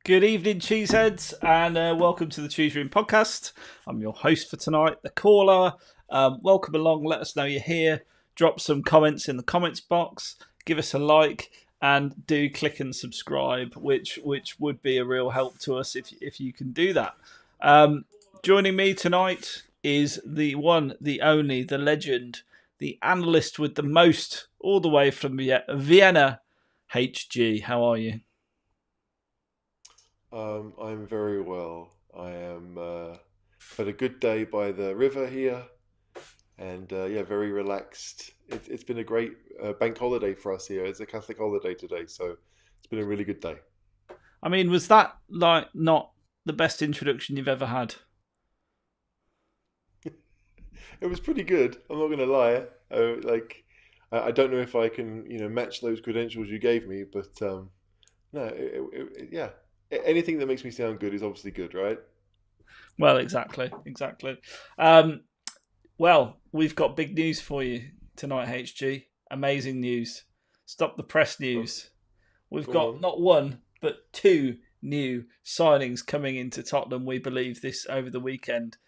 Good evening, cheeseheads, and welcome to the Cheese Room podcast. I'm your host for tonight, the caller. Welcome along. Let us know you're here. Drop some comments in the comments box. Give us a like, and do click and subscribe, which would be a real help to us if you can do that. Joining me tonight is the one, the only, the legend, the analyst with the most, all the way from Vienna. HG, how are you? I'm very well. I am had a good day by the river here, and yeah, very relaxed. It's been a great bank holiday for us here. It's a Catholic holiday today, so it's been a really good day. I mean, was that like not the best introduction you've ever had? It was pretty good. I'm not gonna lie. I don't know if I can match those credentials you gave me, but no, yeah. Anything that makes me sound good is obviously good, right? Well, exactly. Um, well, we've got big news for you tonight, HG. Amazing news. Stop the press Oh, news. We've go got on. not one but two new signings coming into Tottenham. We believe this over the weekend.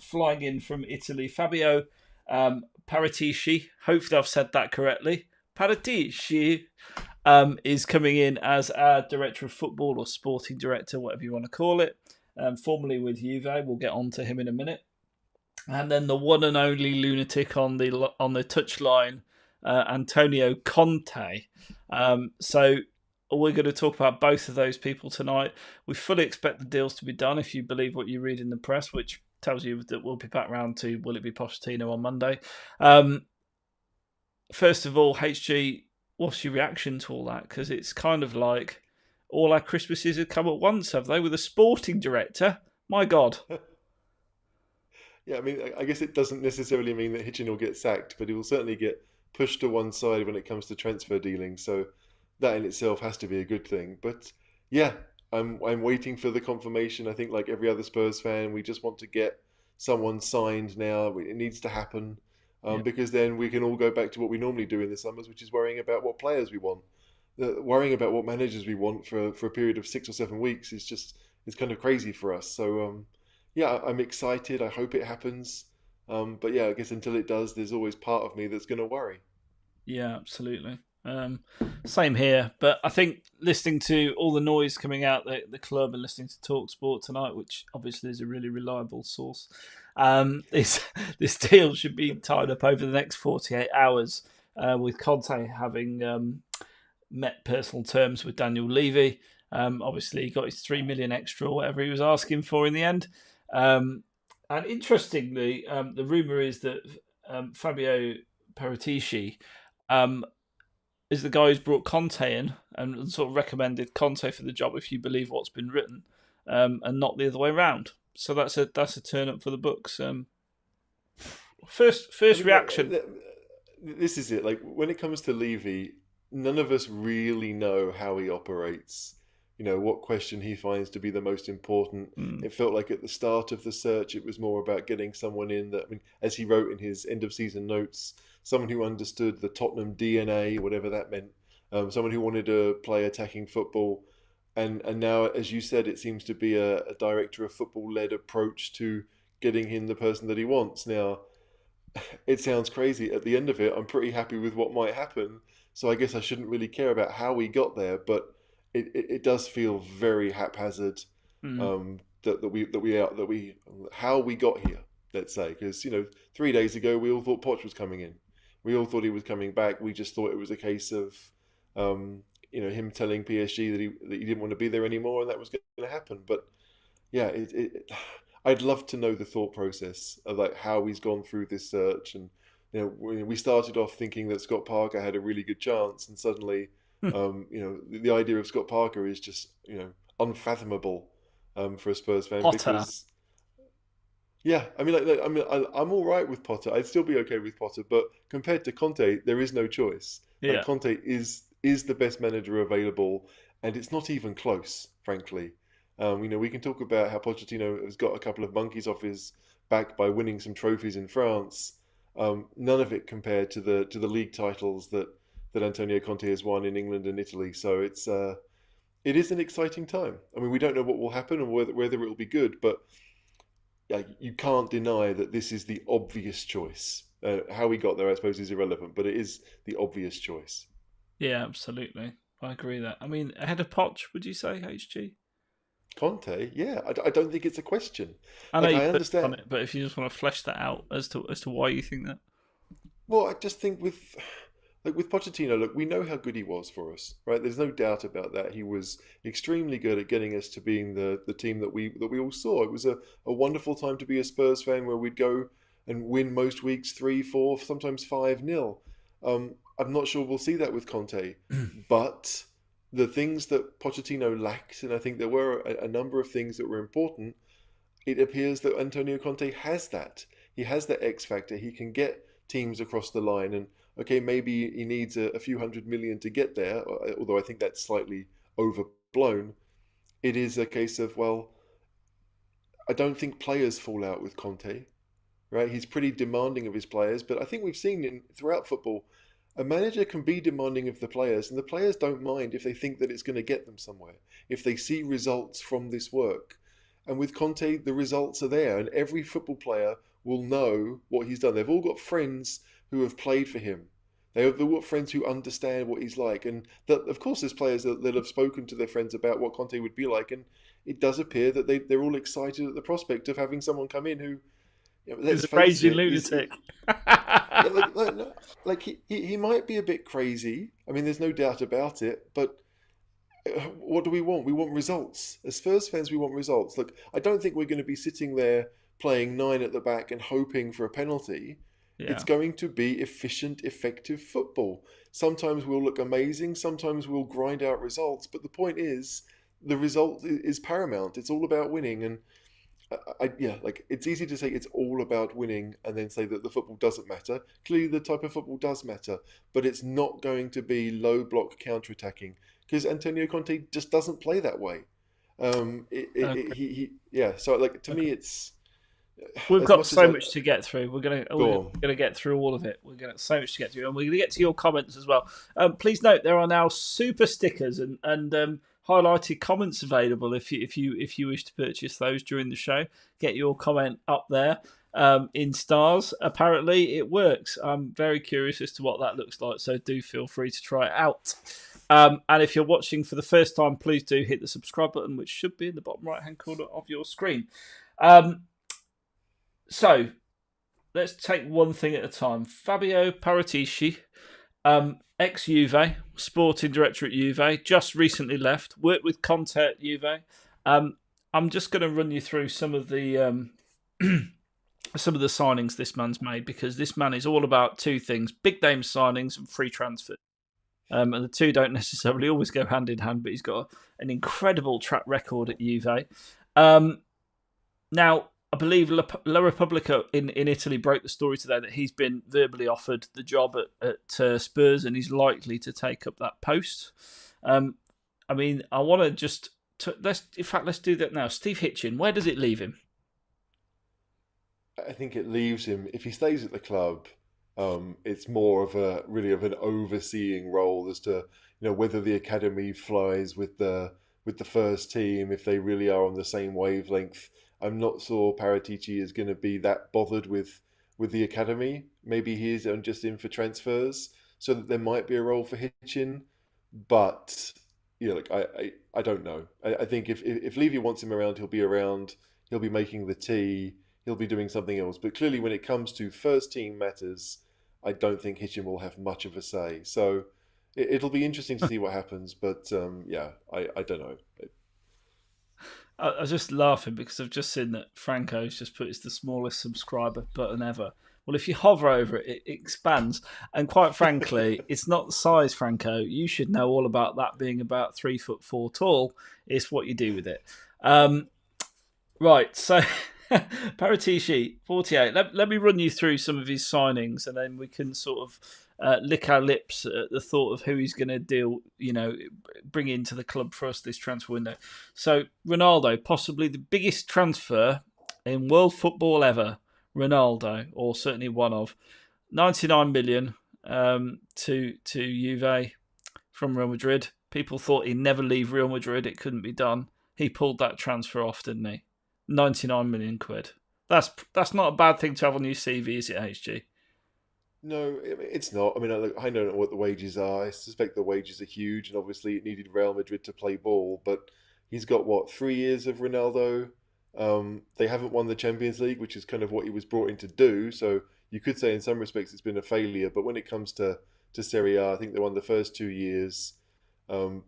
Flying in from Italy, Fabio Paratici. Hopefully, I've said that correctly. Paratici is coming in as our director of football or sporting director, whatever you want to call it, formerly with Juve. We'll get on to him in a minute. And then the one and only lunatic on the touchline, Antonio Conte. So we're going to talk about both of those people tonight. We fully expect the deals to be done if you believe what you read in the press, which tells you that we'll be back round to will it be Pochettino on Monday. Um, First of all, HG, what's your reaction to all that? Because it's kind of like all our Christmases have come at once, have they? With a sporting director, my God. Yeah, I mean, I guess it doesn't necessarily mean that Hitchin will get sacked, but he will certainly get pushed to one side when it comes to transfer dealings. So that in itself has to be a good thing. But yeah, I'm waiting for the confirmation. I think like every other Spurs fan, we just want to get someone signed now. It needs to happen Yeah, because then we can all go back to what we normally do in the summers, which is worrying about what players we want. Worrying about what managers we want for a period of 6 or 7 weeks is just it's kind of crazy for us. So yeah, I'm excited. I hope it happens. But yeah, I guess until it does, there's always part of me that's going to worry. yeah, absolutely. Um, Same here, but I think listening to all the noise coming out the club and listening to Talk Sport tonight, which obviously is a really reliable source, this this deal should be tied up over the next 48 hours. With Conte having met personal terms with Daniel Levy. Obviously, he got his 3 million extra or whatever he was asking for in the end. And interestingly, the rumor is that Fabio Paratici um, is the guy who's brought Conte in and sort of recommended Conte for the job, if you believe what's been written, and not the other way around. So that's a turn up for the books. First I first mean, look, reaction. this is it. Like when it comes to Levy, none of us really know how he operates. What question he finds to be the most important. Mm, It felt like at the start of the search, it was more about getting someone in that, I mean, as he wrote in his end of season notes, someone who understood the Tottenham DNA, whatever that meant, someone who wanted to play attacking football. And now, as you said, it seems to be a director of football led approach to getting him the person that he wants. Now, it sounds crazy. At the end of it, I'm pretty happy with what might happen. So I guess I shouldn't really care about how we got there, but it does feel very haphazard mm. that we how we got here. Let's say because 3 days ago we all thought Poch was coming in. We all thought he was coming back. We just thought it was a case of him telling PSG that he didn't want to be there anymore, and that was going to happen. But yeah, I'd love to know the thought process of like how he's gone through this search, and we started off thinking that Scott Parker had a really good chance, and suddenly, the idea of Scott Parker is just unfathomable for a Spurs fan Potter. because yeah, I mean I'm all right with Potter. I'd still be okay with Potter, but compared to Conte, there is no choice. Like Yeah. Conte is the best manager available, and it's not even close, frankly. We can talk about how Pochettino has got a couple of monkeys off his back by winning some trophies in France. None of it compared to the league titles that Antonio Conte has won in England and Italy. So it is an exciting time. I mean, we don't know what will happen and whether it will be good, but yeah, you can't deny that this is the obvious choice. How we got there, I suppose, is irrelevant, but it is the obvious choice. Yeah, absolutely. I agree with that. I mean, ahead of Poch, would you say, HG? Conte, yeah, I don't think it's a question. I know Like you I touched on understand. it, but if you just want to flesh that out as to why you think that. Well, I just think with Pochettino, look, we know how good he was for us, right? There's no doubt about that. He was extremely good at getting us to being the team that we all saw. It was a wonderful time to be a Spurs fan where we'd go and win most weeks 3-4, sometimes 5-0. I'm not sure we'll see that with Conte, but the things that Pochettino lacked, and I think there were a number of things that were important, it appears that Antonio Conte has that. He has that X factor. He can get teams across the line, and okay, maybe he needs a few 100 million to get there. Although I think that's slightly overblown. It is a case of, well, I don't think players fall out with Conte, right? He's pretty demanding of his players, but I think we've seen throughout football, a manager can be demanding of the players, and the players don't mind if they think that it's going to get them somewhere, if they see results from this work. And with Conte, the results are there, and every football player will know what he's done. They've all got friends who have played for him. They've all got friends who understand what he's like, and that, of course, there's players that have spoken to their friends about what Conte would be like, and it does appear that they're all excited at the prospect of having someone come in who, He's let's a face raging it, lunatic. yeah, no, like he might be a bit crazy. I mean, there's no doubt about it. But what do we want? We want results. As Spurs fans, we want results. Look, I don't think we're going to be sitting there playing nine at the back and hoping for a penalty. It's Yeah. going to be efficient, effective football. Sometimes we'll look amazing. Sometimes we'll grind out results. But the point is, the result is paramount. It's all about winning. And yeah, like it's easy to say it's all about winning and then say that the football doesn't matter. Clearly, the type of football does matter, but it's not going to be low block counter attacking because Antonio Conte just doesn't play that way. Okay. Yeah. So, like to Okay. me, it's We've as got much as so I much to get through. We're go on. gonna get through all of it. We're gonna so much to get through, and we're gonna get to your comments as well. Please note there are now super stickers and highlighted comments available if you wish to purchase those during the show. Get your comment up there in stars. Apparently, it works. I'm very curious as to what that looks like. So do feel free to try it out. And if you're watching for the first time, please do hit the subscribe button, which should be in the bottom right hand corner of your screen. So let's take one thing at a time. Fabio Paratici, ex-Juve, sporting director at Juve, just recently left, worked with Conte at Juve. I'm just going to run you through some of the some of the signings this man's made because this man is all about two things: big name signings and free transfers. And the two don't necessarily always go hand in hand, but he's got an incredible track record at Juve. Now, I believe La Repubblica in Italy broke the story today that he's been verbally offered the job at Spurs and he's likely to take up that post. I mean, I want to just let's do that now. Steve Hitchen, where does it leave him? I think it leaves him if he stays at the club. It's more of a really of an overseeing role as to whether the academy flies with the first team if they really are on the same wavelength. I'm not sure Paratici is going to be that bothered with the academy. Maybe he is just in for transfers, so that there might be a role for Hitchin. But like I don't know. I think if Levy wants him around, he'll be around. He'll be making the tea. He'll be doing something else. But clearly, when it comes to first team matters, I don't think Hitchin will have much of a say. So it'll be interesting to see what happens. But yeah, I don't know. I was just laughing because I've just seen that Franco's just put it's the smallest subscriber button ever. Well, if you hover over it, it expands. And quite frankly, it's not the size, Franco. You should know all about that being about 3'4" tall. It's what you do with it. Right, so Paratici, 48. Let me run you through some of his signings and then we can sort of lick our lips at the thought of who he's going to bring into the club for us this transfer window. So Ronaldo, possibly the biggest transfer in world football ever. Ronaldo, or certainly one of 99 million to Juve from Real Madrid. People thought he'd never leave Real Madrid. It couldn't be done. He pulled that transfer off, didn't he? 99 million quid. That's not a bad thing to have on your CV, is it, HG? No, it's not. I mean, I don't know what the wages are. I suspect the wages are huge, and obviously it needed Real Madrid to play ball. But he's got what, 3 years of Ronaldo. They haven't won the Champions League, which is kind of what he was brought in to do. So you could say in some respects it's been a failure. But when it comes to Serie A, I think they won the first 2 years. Um,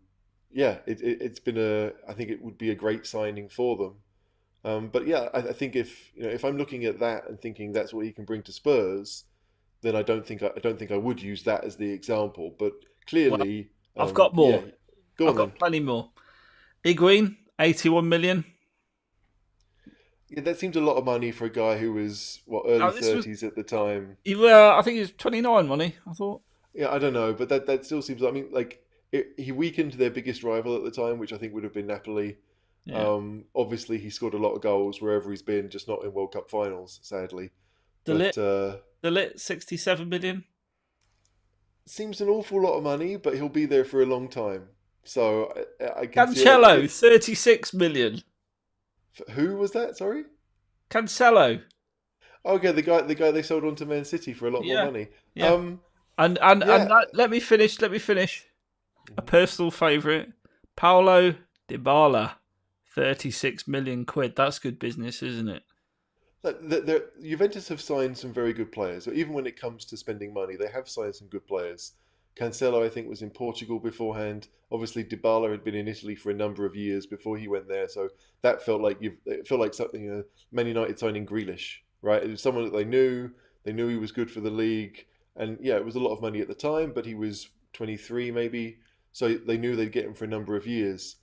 yeah, it's been a. I think it would be a great signing for them. But yeah, I think if I'm looking at that and thinking that's what he can bring to Spurs, then I don't think I would use that as the example. But Well, clearly, I've got yeah, more. go I've on then. got plenty more. Higuain, 81 million. Yeah, that seems a lot of money for a guy who was what, early Oh, this was. thirties at the time. I think he was 29, wasn't he? I thought. Yeah, I don't know, but that still seems. I mean, like he weakened their biggest rival at the time, which I think would have been Napoli. Yeah. Obviously, he scored a lot of goals wherever he's been, just not in World Cup finals, sadly. Delit, But Delit, 67 million. seems an awful lot of money, but he'll be there for a long time. So I can see Cancelo, it. 36 million. Who was that? Sorry. Cancelo. Okay, the guy they sold on to Man City for a lot more Yeah. money. Yeah. And Yeah. let me finish. Let me finish. A personal favourite, Paulo Dybala, 36 million quid. That's good business, isn't it? Juventus have signed some very good players. So even when it comes to spending money, they have signed some good players. Cancelo, I think, was in Portugal beforehand. Obviously, Dybala had been in Italy for a number of years before he went there. So that it felt like something. Man United signing Grealish, right? It was someone that they knew. They knew he was good for the league, and yeah, it was a lot of money at the time. But he was 23, maybe, so they knew they'd get him for a number of years.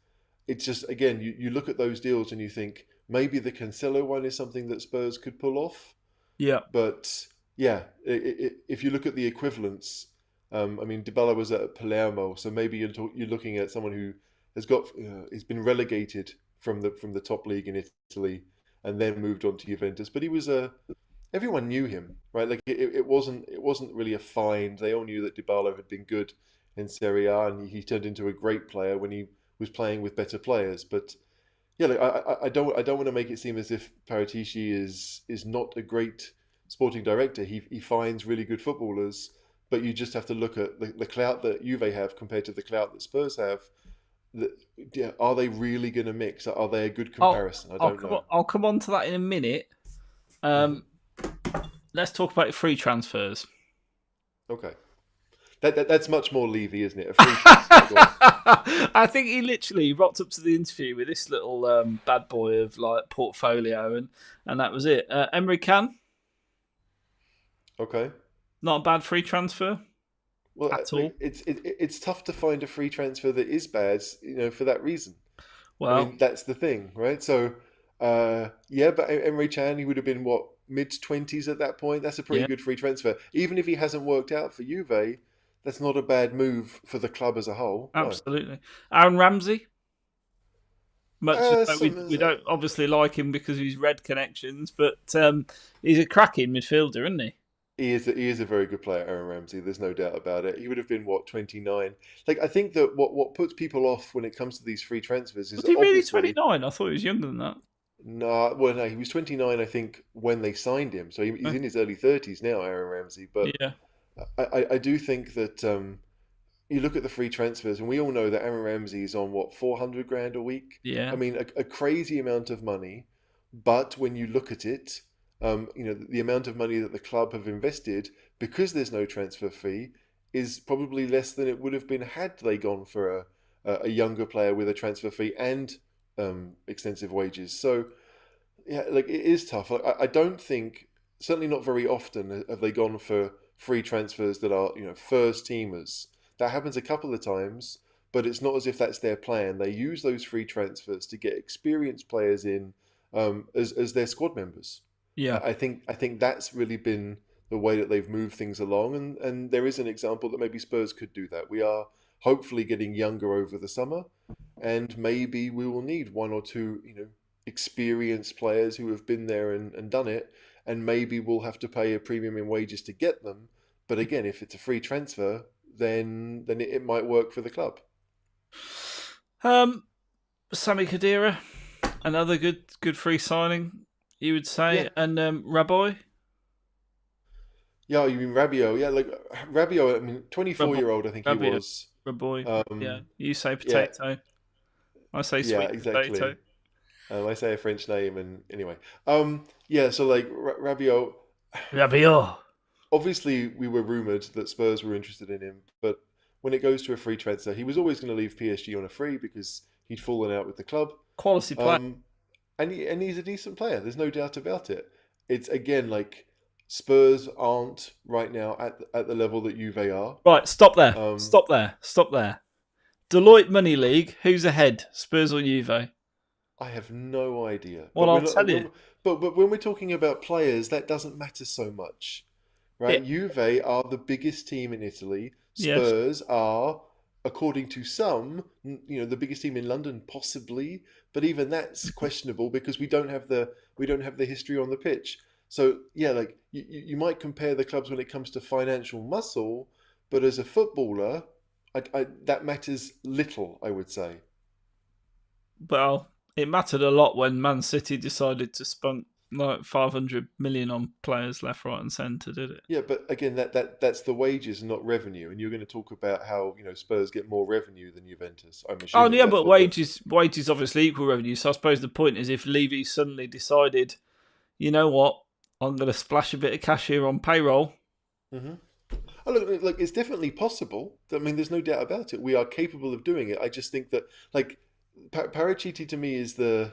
It's just again, you look at those deals and you think maybe the Cancelo one is something that Spurs could pull off. Yeah. But yeah, if you look at the equivalents, I mean, Dybala was at Palermo, so maybe you're looking at someone who has been relegated from the top league in Italy and then moved on to Juventus. But he was everyone knew him, right? Like it wasn't really a find. They all knew that Dybala had been good in Serie A, and he turned into a great player when he was playing with better players. But yeah, like, I don't want to make it seem as if Paratici is not a great sporting director. He finds really good footballers, but you just have to look at the clout that Juve have compared to the clout that Spurs have. Yeah, are they really going to mix? Are they a good comparison? I don't know. I'll come on to that in a minute. Hmm. Let's talk about free transfers. Okay, that's much more Levy, isn't it? A free transfer. Go on. I think he literally rocked up to the interview with this little bad boy of like portfolio, and that was it. Emery Can, Okay. not a bad free transfer Well, at like all. it's tough to find a free transfer that is bad, for that reason. I Well, mean, that's the thing, right? So, yeah, but Emre Can, he would have been what, mid-20s at that point. That's a pretty yeah, good free transfer. Even if he hasn't worked out for Juve, that's not a bad move for the club as a whole. No. absolutely. Aaron Ramsey, much as though we Some, don't obviously like him because of his red connections, but he's a cracking midfielder, isn't he? he is a very good player, Aaron Ramsey. There's no doubt about it. He would have been what, 29. Like I think that what puts people off when it comes to these free transfers is Was he really obviously 29? I thought he was younger than that. no. Well, no, he was 29, I think, when they signed him. So he's in his early 30s now, Aaron Ramsey. But Yeah, I do think that you look at the free transfers, and we all know that Aaron Ramsey is on what, 400 grand a week. I yeah, mean, a crazy amount of money. But when you look at it, the amount of money that the club have invested because there's no transfer fee is probably less than it would have been had they gone for a younger player with a transfer fee and extensive wages. So yeah, like it is tough. I don't think, certainly not very often, have they gone for free transfers that are first teamers. That happens a couple of times, but it's not as if that's their plan. They use those free transfers to get experienced players in as their squad members. yeah, I think that's really been the way that they've moved things along, and there is an example that maybe Spurs could do that. We are hopefully getting younger over the summer, and maybe we will need one or two experienced players who have been there and done it, and maybe we'll have to pay a premium in wages to get them. But again, if it's a free transfer, then it might work for the club. Sami Khedira, another good free signing, you would Yeah, say, and Raboy. yeah. You mean Rabiot? Yeah, like Rabiot. I mean, 24 Raboy, year old. I think he Rabiot, was. Raboy. Yeah, Um, you say yeah, potato. I say yeah, sweet potato. exactly. I say a French name, and anyway. Yeah. So like Rabiot. Rabiot. Obviously, we were rumored that Spurs were interested in him, but when it goes to a free transfer, he was always going to leave PSG on a free because he'd fallen out with the club. Quality player. Um, and he's a decent player. There's no doubt about it. It's again like Spurs aren't right now at the level that Juve are. Right, stop there. Um, Stop there. Stop there. Deloitte Money League. Who's ahead? Spurs or Juve? I have no idea. Well, I'll tell you. But when we're talking about players, that doesn't matter so much, right? It, Juve are the biggest team in Italy. yes. Spurs are, according to some, the biggest team in London, possibly. But even that's questionable because we don't have the history on the pitch. So yeah, like you might compare the clubs when it comes to financial muscle, but as a footballer, that matters little, I would say. Well, it mattered a lot when Man City decided to spunk like 500 million on players left, right, and centre, did it? Yeah, but again, that's the wages, not revenue. And you're going to talk about how Spurs get more revenue than Juventus. I'm Oh, assuming yeah, that's but what the. wages obviously equal revenue. So I suppose the point is if Levy suddenly decided, you know what, I'm going to splash a bit of cash here on payroll. Hmm. Oh, look, it's definitely possible. I mean, there's no doubt about it. We are capable of doing it. I just think that like Paratici to me is the.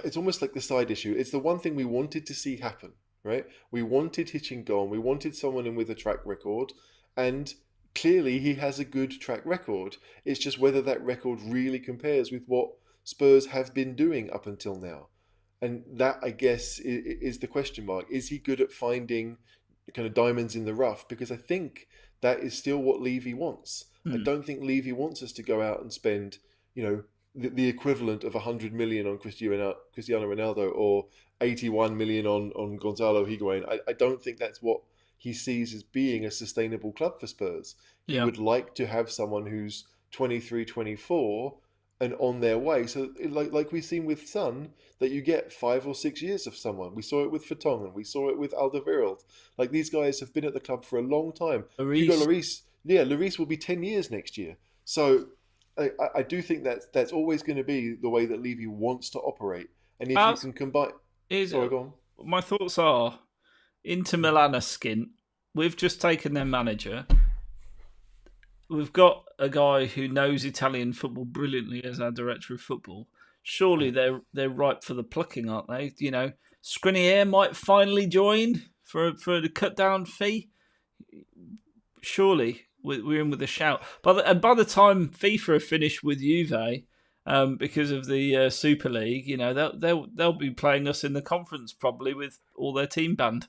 It's almost like the side issue. It's the one thing we wanted to see happen, right? We wanted Hitchen gone. We wanted someone in with a track record, and clearly he has a good track record. It's just whether that record really compares with what Spurs have been doing up until now. And that, I guess, is the question mark. Is he good at finding kind of diamonds in the rough? Because I think that is still what Levy wants. I Hmm. don't think Levy wants us to go out and spend, the equivalent of 100 million on Cristiano Ronaldo or 81 million on Gonzalo Higuain. I don't think that's what he sees as being a sustainable club for Spurs. He Yeah. would like to have someone who's 23, 24 and on their way. So like we've seen with Son, that you get 5 or 6 years of someone. We saw it with Vertonghen. We saw it with Alderweireld. Like these guys have been at the club for a long time. Hugo Lloris. Lloris, yeah, Lloris will be 10 years next year. So I do think that's always going to be the way that Levy wants to operate. And if you As can combine, is sorry, go on. my thoughts are Inter Mhm. Milan are skint. We've just taken their manager. We've got a guy who knows Italian football brilliantly as our director of football. Surely Yeah. they're ripe for the plucking, aren't they? Skriniar might finally join for the cut down fee. Surely we're in with a shout. By the time FIFA are finished with Juve, because of the Super League, they'll be playing us in the conference probably with all their team band.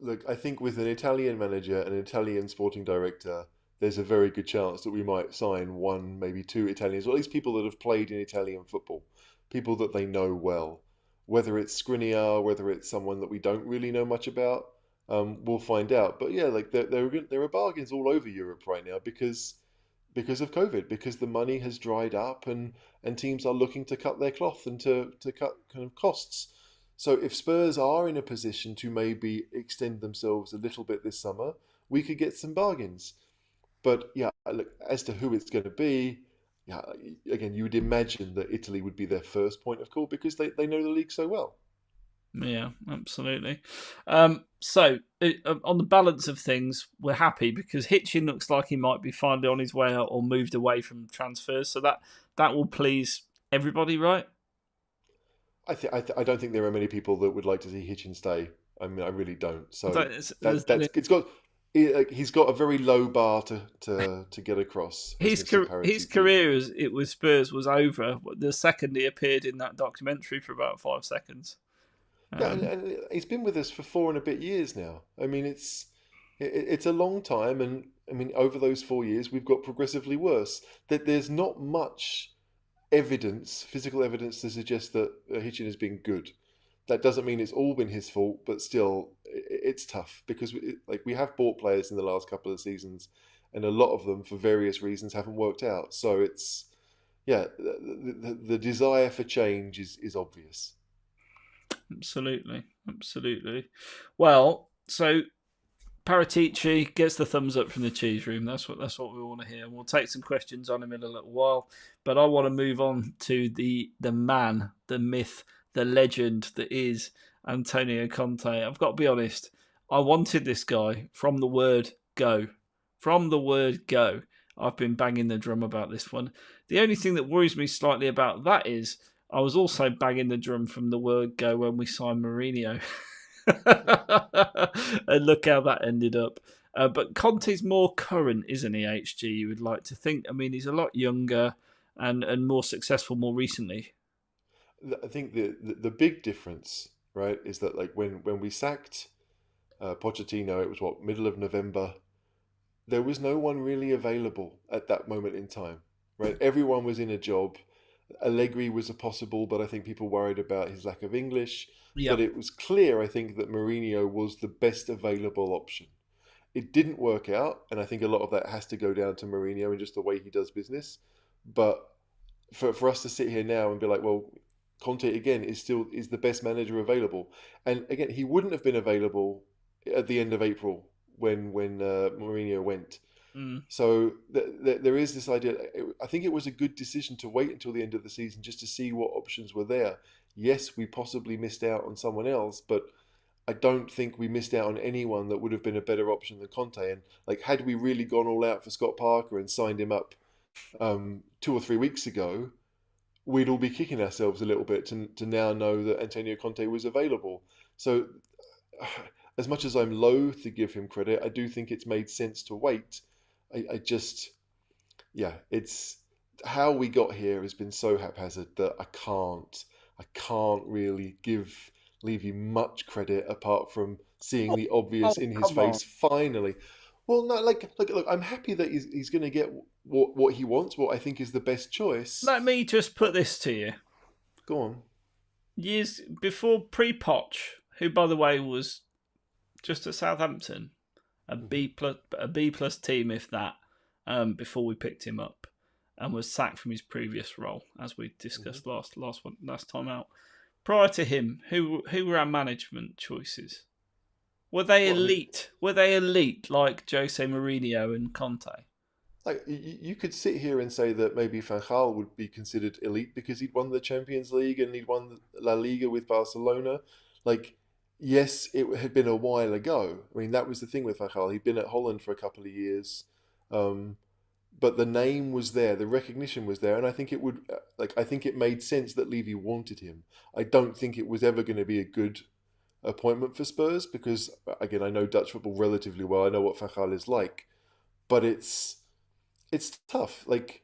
Look, I think with an Italian manager and an Italian sporting director, there's a very good chance that we might sign one, maybe two Italians, or at least people that have played in Italian football, people that they know well. Whether it's Skriniar, whether it's someone that we don't really know much about, we'll find out. But yeah, like there are bargains all over Europe right now because of COVID, because the money has dried up and teams are looking to cut their cloth and to cut kind of costs. So if Spurs are in a position to maybe extend themselves a little bit this summer, we could get some bargains. But yeah, look, as to who it's going to be, yeah, again, you would imagine that Italy would be their first point of call because they know the league so well. Yeah, absolutely. On the balance of things, we're happy because Hitchin looks like he might be finally on his way out or moved away from transfers. So that will please everybody, right? I don't think there are many people that would like to see Hitchin stay. I mean, I really don't. I So don't, it's- there's that that's any- he's got a very low bar to get across as Mr. his Paratici. career as it was Spurs was over the second he appeared in that documentary for about 5 seconds. Yeah, Um, and he's been with us for 4 and a bit years now. I mean, it's a long time, and I mean, over those 4 years, we've got progressively worse. That there's not much evidence, physical evidence, to suggest that Hitchin has been good. That doesn't mean it's all been his fault, but still, it's tough because like we have bought players in the last couple of seasons, and a lot of them, for various reasons, haven't worked out. So it's yeah, the desire for change is obvious. Absolutely, absolutely. Well, so Paratici gets the thumbs up from the cheese room. That's what we want to hear. We'll take some questions on him in a little while, but I want to move on to the man, the myth, the legend that is Antonio Conte. I've got to be honest. I wanted this guy from the word go. From the word go. I've been banging the drum about this one. The only thing that worries me slightly about that is I was also banging the drum from the word go when we signed Mourinho. And look how that ended up. But Conte's more current, isn't he, HG? You would like to think. I mean, he's a lot younger and more successful more recently. I think the big difference, right, is that like when we sacked Pochettino, it was what, middle of November. There was no one really available at that moment in time, right? Everyone was in a job. Allegri was a possible, but I think people worried about his lack of English. But Yep. it was clear, I think, that Mourinho was the best available option. It didn't work out, and I think a lot of that has to go down to Mourinho and just the way he does business. But for us to sit here now and be like, well, Conte again is the best manager available, and again he wouldn't have been available at the end of April when Mourinho went. Mm. So there is this idea. I think it was a good decision to wait until the end of the season just to see what options were there. Yes, we possibly missed out on someone else, but I don't think we missed out on anyone that would have been a better option than Conte. And like, had we really gone all out for Scott Parker and signed him up 2 or 3 weeks ago, we'd all be kicking ourselves a little bit to now know that Antonio Conte was available. So, as much as I'm loath to give him credit, I do think it's made sense to wait. I just, yeah, it's how we got here has been so haphazard that I can't really give Levy much credit apart from seeing the Oh, obvious in his come on. face finally. Well, no, like, look, I'm happy that he's going to get what he wants, what I think is the best choice. Let me just Uh, put this to you. Go on. Years before pre-Poch, who, by the way, was just at Southampton, Hmm. A B plus team, if that, before we picked him up, and was sacked from his previous role, as we Hmm. discussed last time out. Prior to him, who were our management choices? Were they Well, I mean, elite? Were they elite like Jose Mourinho and Conte? like you could sit here and say that maybe Van Gaal would be considered elite because he'd won the Champions League and he'd won La Liga with Barcelona. Like, yes, it had been a while ago. I mean, that was the thing with Van Gaal. He'd been at Holland for a couple of years, um, but the name was there, the recognition was there, and I think it would like I think it made sense that Levy wanted him. I don't think it was ever going to be a good appointment for Spurs because again, I know Dutch football relatively well. I know what Van Gaal is like, but it's tough. Like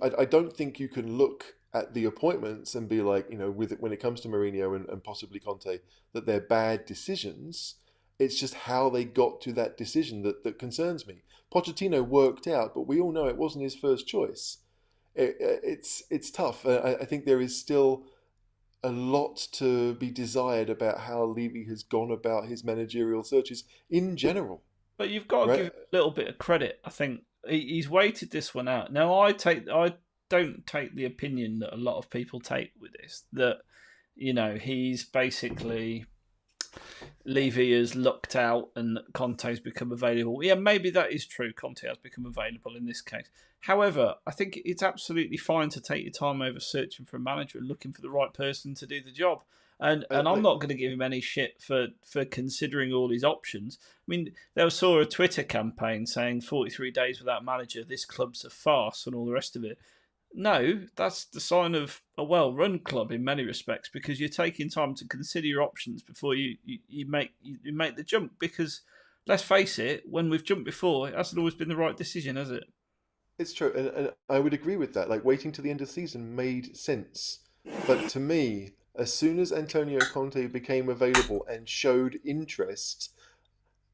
I don't think you can look at the appointments and be like, with when it comes to Mourinho and possibly Conte, that they're bad decisions. It's just how they got to that decision that concerns me. Pochettino worked out, but we all know it wasn't his first choice. It's tough. I think there is still a lot to be desired about how Levy has gone about his managerial searches in general, But you've got to right? give him a little bit of credit. I think he's waited this one out. Now, I don't take the opinion that a lot of people take with this that he's basically Levy has lucked out and Conte's become available. Yeah, maybe that is true. Conte has become available in this case. However, I think it's absolutely fine to take your time over searching for a manager and looking for the right person to do the job. And I'm Like, not going to give him any shit for considering all his options. I mean, there saw a Twitter campaign saying 43 days without manager, this club's a farce and all the rest of it. No, that's the sign of a well-run club in many respects because you're taking time to consider your options before you make the jump. Because let's face it, when we've jumped before, it hasn't always been the right decision, has it? it's true, and I would agree with that. Like waiting till the end of the season made sense, but to me, as soon as Antonio Conte became available and showed interest,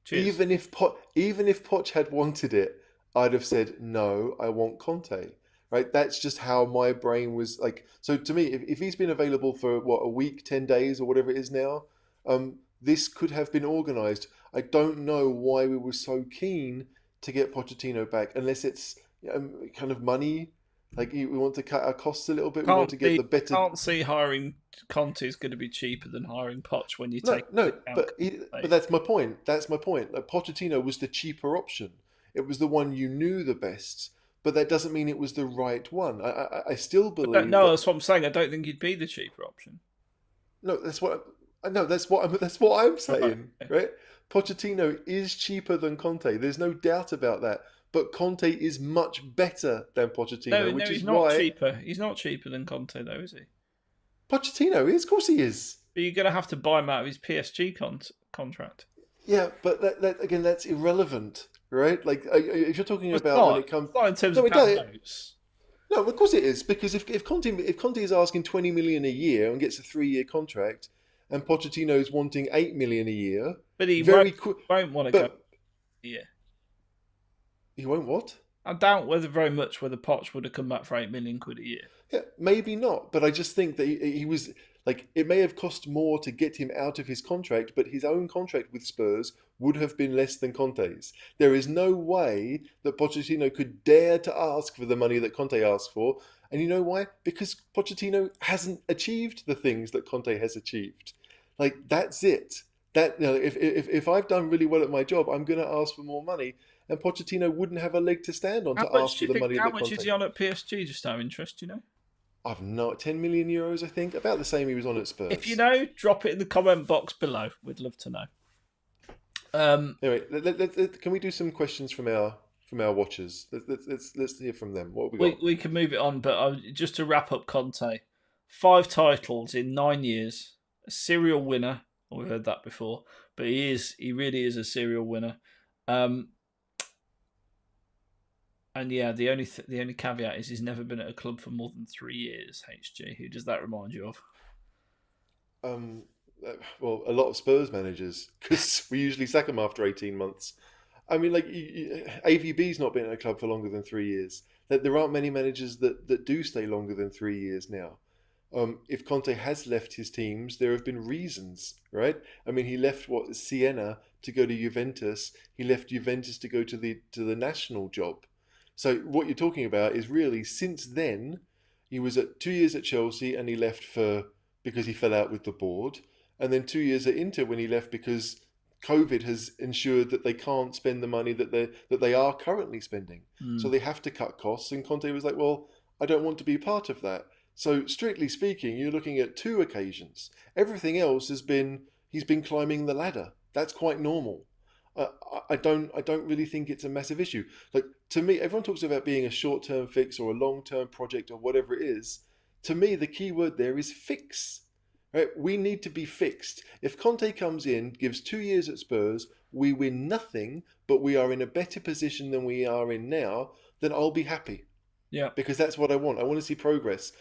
Cheers. even if Poch had wanted it, I'd have said no. I want Conte. Right? That's just how my brain was like. So to me, if he's been available for what, a week, 10 days, or whatever it is now, this could have been organised. I don't know why we were so keen to get Pochettino back unless it's kind of money. Like we want to cut our costs a little bit. We want to get the better. Can't see hiring Conte is going to be cheaper than hiring Poch when you No, take into no, account. but that's my point. That's my point. Like Pochettino was the cheaper option. It was the one you knew the best, but that doesn't mean it was the right one. I still believe No, that. that's what I'm saying. I don't think he'd be the cheaper option. No, that's what. No, that's what I'm Right. saying. Right? Pochettino is cheaper than Conte. There's no doubt about that. But Conte is much better than No, Pochettino, no, which he's is not why cheaper. He's not cheaper than Conte, though, is he? Pochettino is. Of course, he is. But you're going to have to buy him out of his PSG contract. Yeah, but that again, that's irrelevant, right? Like if you're talking It's about when not. it comes, It's not in terms no, of it pound does. notes. No, of course it is because if Conte is asking 20 million a year and gets a 3-year contract, and Pochettino is wanting 8 million a year, But he very quick, won't want to go. but Yeah. he won't what? I doubt very much whether Poch would have come back for 8 million quid a year. Yeah, maybe not, but I just think that he was like it may have cost more to get him out of his contract, but his own contract with Spurs would have been less than Conte's. There is no way that Pochettino could dare to ask for the money that Conte asked for, and you know why? Because Pochettino hasn't achieved the things that Conte has achieved. Like that's it. That if I've done really well at my job, I'm going to ask for more money, and Pochettino wouldn't have a leg to stand on How to much ask do for you the think? money How that much is Conte. he on at PSG? Just out of interest, you know. I've not 10 million euros, I think, about the same he was on at If you Spurs. know, drop it in the comment box below. We'd love to know. Anyway, can we do some questions from our watchers? Let's hear from them. What have we got? We can move it on, but just to wrap up Conte, 5 titles in 9 years, a serial winner. We've heard that before, but he really is a serial winner. And yeah, the only caveat is he's never been at a club for more than 3 years. HG, who does that remind you of? Um, well, a lot of Spurs managers because we usually sack them after 18 months. I mean, like AVB's not been at a club for longer than 3 years. That there aren't many managers that do stay longer than 3 years now. If Conte has left his teams, there have been reasons, right? I mean, he left Siena to go to Juventus. He left Juventus to go to the national job. So what you're talking about is really since then, he was at 2 years at Chelsea and he left because he fell out with the board, and then 2 years at Inter when he left because COVID has ensured that they can't spend the money that they are currently spending. So they have to cut costs. And Conte was like, well, I don't want to be part of that. So strictly speaking, you're looking at 2 occasions. Everything else he's been climbing the ladder. That's quite normal. I don't really think it's a massive issue. Like to me, everyone talks about being a short-term fix or a long-term project or whatever it is. To me, the key word there is fix. Right? We need to be fixed. If Conte comes in, gives 2 years at Spurs, we win nothing, but we are in a better position than we are in now, then I'll be happy. Yeah. Because that's what I want. I want to see progress.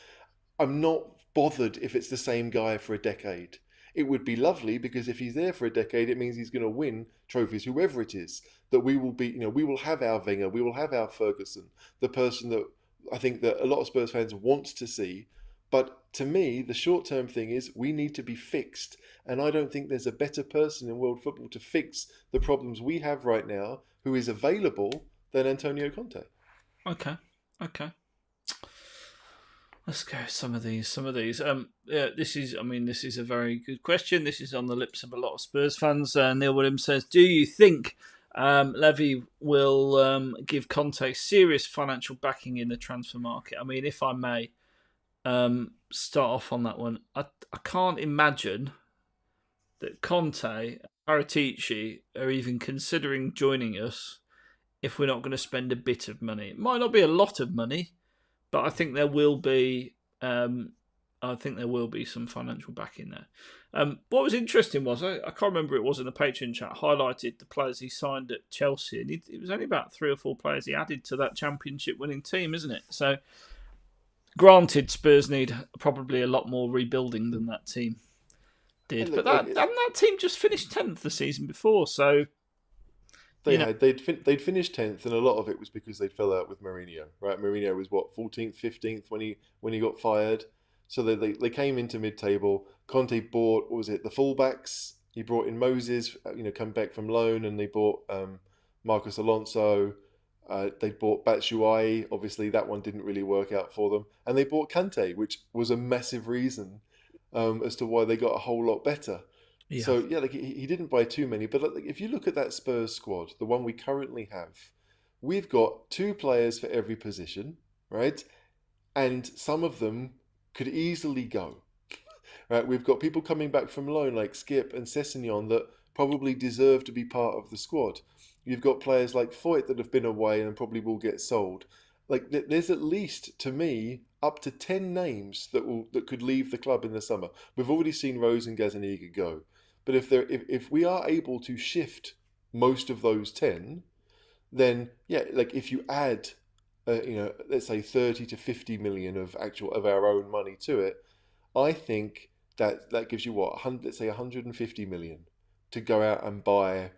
I'm not bothered if it's the same guy for a decade. It would be lovely because if he's there for a decade, it means he's going to win trophies, whoever it is. That we will be, we will have our Wenger, we will have our Ferguson, the person that I think that a lot of Spurs fans want to see. But to me, the short-term thing is we need to be fixed. And I don't think there's a better person in world football to fix the problems we have right now who is available than Antonio Conte. Okay. Let's go some of these. Yeah, this is a very good question. This is on the lips of a lot of Spurs fans. Neil Williams says, "Do you think Levy will give Conte serious financial backing in the transfer market?" I mean, if I may start off on that one, I can't imagine that Conte and Paratici are even considering joining us if we're not going to spend a bit of money. It might not be a lot of money, but I think there will be. Some financial backing there. What was interesting was I can't remember, it was in the Patreon chat, highlighted the players he signed at Chelsea, and it was only about 3 or 4 players he added to that championship-winning team, isn't it? So, granted, Spurs need probably a lot more rebuilding than that team did, but that team just finished 10th the season before, so. They'd finished 10th, and a lot of it was because they fell out with Mourinho. Right, Mourinho was 14th, 15th when he got fired. So they came into mid-table. Conte bought the fullbacks. He brought in Moses, come back from loan, and they bought Marcus Alonso. They bought Batshuayi. Obviously, that one didn't really work out for them. And they bought Kante, which was a massive reason as to why they got a whole lot better. Yeah. So, yeah, like he didn't buy too many. But like, if you look at that Spurs squad, the one we currently have, we've got two players for every position, right? And some of them could easily go. Right, we've got people coming back from loan like Skipp and Sessegnon that probably deserve to be part of the squad. You've got players like Foyt that have been away and probably will get sold. Like there's at least, to me, up to 10 names that could leave the club in the summer. We've already seen Rose and Gazaniga go, but if we are able to shift most of those 10, then yeah, like if you add, let's say 30 to 50 million of our own money to it, I think that gives you what, 100, let's say 150 million to go out and buy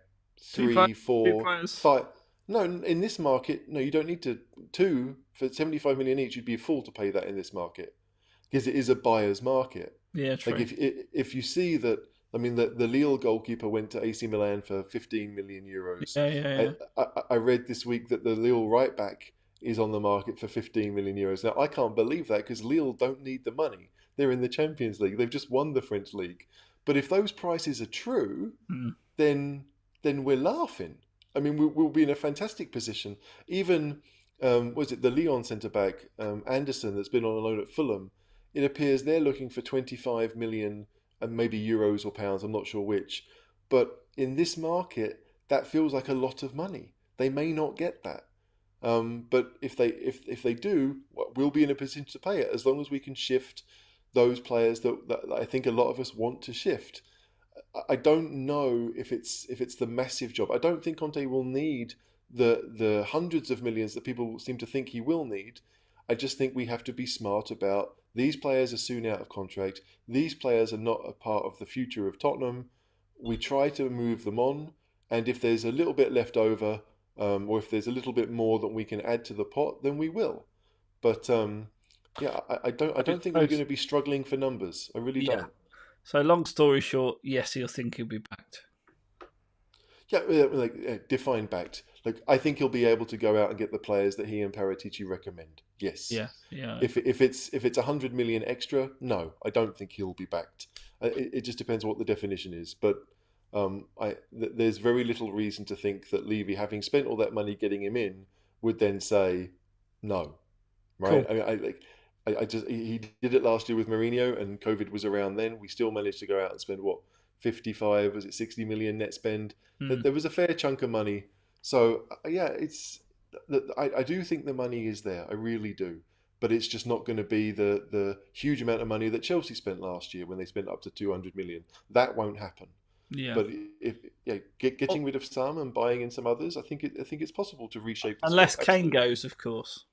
Two players. three, Two four, players. five. No, in this market, no, you don't need to. Two for 75 million each, you'd be a fool to pay that in this market because it is a buyer's market. Yeah, Like true. if you see that, I mean, the Lille goalkeeper went to AC Milan for 15 million euros. Yeah, yeah, I, yeah. I read this week that the Lille right back is on the market for 15 million euros. Now I can't believe that because Lille don't need the money. They're in the Champions League. They've just won the French league. But if those prices are true, Hmm. then we're laughing. I mean, we'll be in a fantastic position. Even was it the Lyon centre back Anderson that's been on a loan at Fulham? It appears they're looking for 25 million and maybe euros or pounds. I'm not sure which, but in this market, that feels like a lot of money. They may not get that, but if they do, we'll be in a position to pay it as long as we can shift those players that I think a lot of us want to shift. I don't know if it's the massive job. I don't think Conte will need the hundreds of millions that people seem to think he will need. I just think we have to be smart about these players are soon out of contract. These players are not a part of the future of Tottenham. We try to move them on, and if there's a little bit left over, or if there's a little bit more that we can add to the pot, then we will. But yeah, I So, don't think we're so going to be struggling for numbers. I really yeah. don't. So long story short, yes, he'll think he'll be backed. Yeah, like define backed. Like I think he'll be able to go out and get the players that he and Paratici recommend. Yes. Yeah, yeah. If it's 100 million extra, no, I don't think he'll be backed. It just depends what the definition is. But there's very little reason to think that Levy, having spent all that money getting him in, would then say no. Right? Cool. I mean, I just he did it last year with Mourinho, and COVID was around then. We still managed to go out and spend what 55, was it 60 million net spend? Hmm. There was a fair chunk of money. So yeah, I do think the money is there. I really do. But it's just not going to be the huge amount of money that Chelsea spent last year when they spent up to 200 million. That won't happen. Yeah. But if yeah, getting rid of some and buying in some others, I think it's possible to reshape the squad. Unless Kane Absolutely. goes, of course.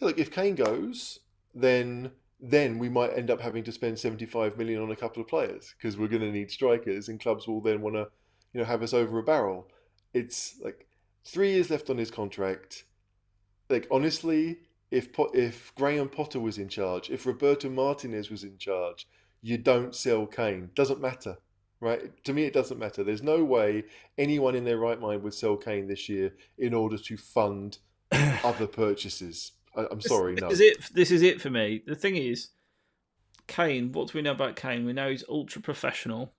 Yeah, look, if Kane goes, then we might end up having to spend 75 million on a couple of players because we're going to need strikers, and clubs will then want to, have us over a barrel. It's like 3 years left on his contract. Like honestly, if Graham Potter was in charge, if Roberto Martinez was in charge, you don't sell Kane. Doesn't matter, right? To me, it doesn't matter. There's no way anyone in their right mind would sell Kane this year in order to fund other purchases. I'm this, sorry, this is no. it. This is it for me. The thing is, Kane. What do we know about Kane? We know he's ultra professional.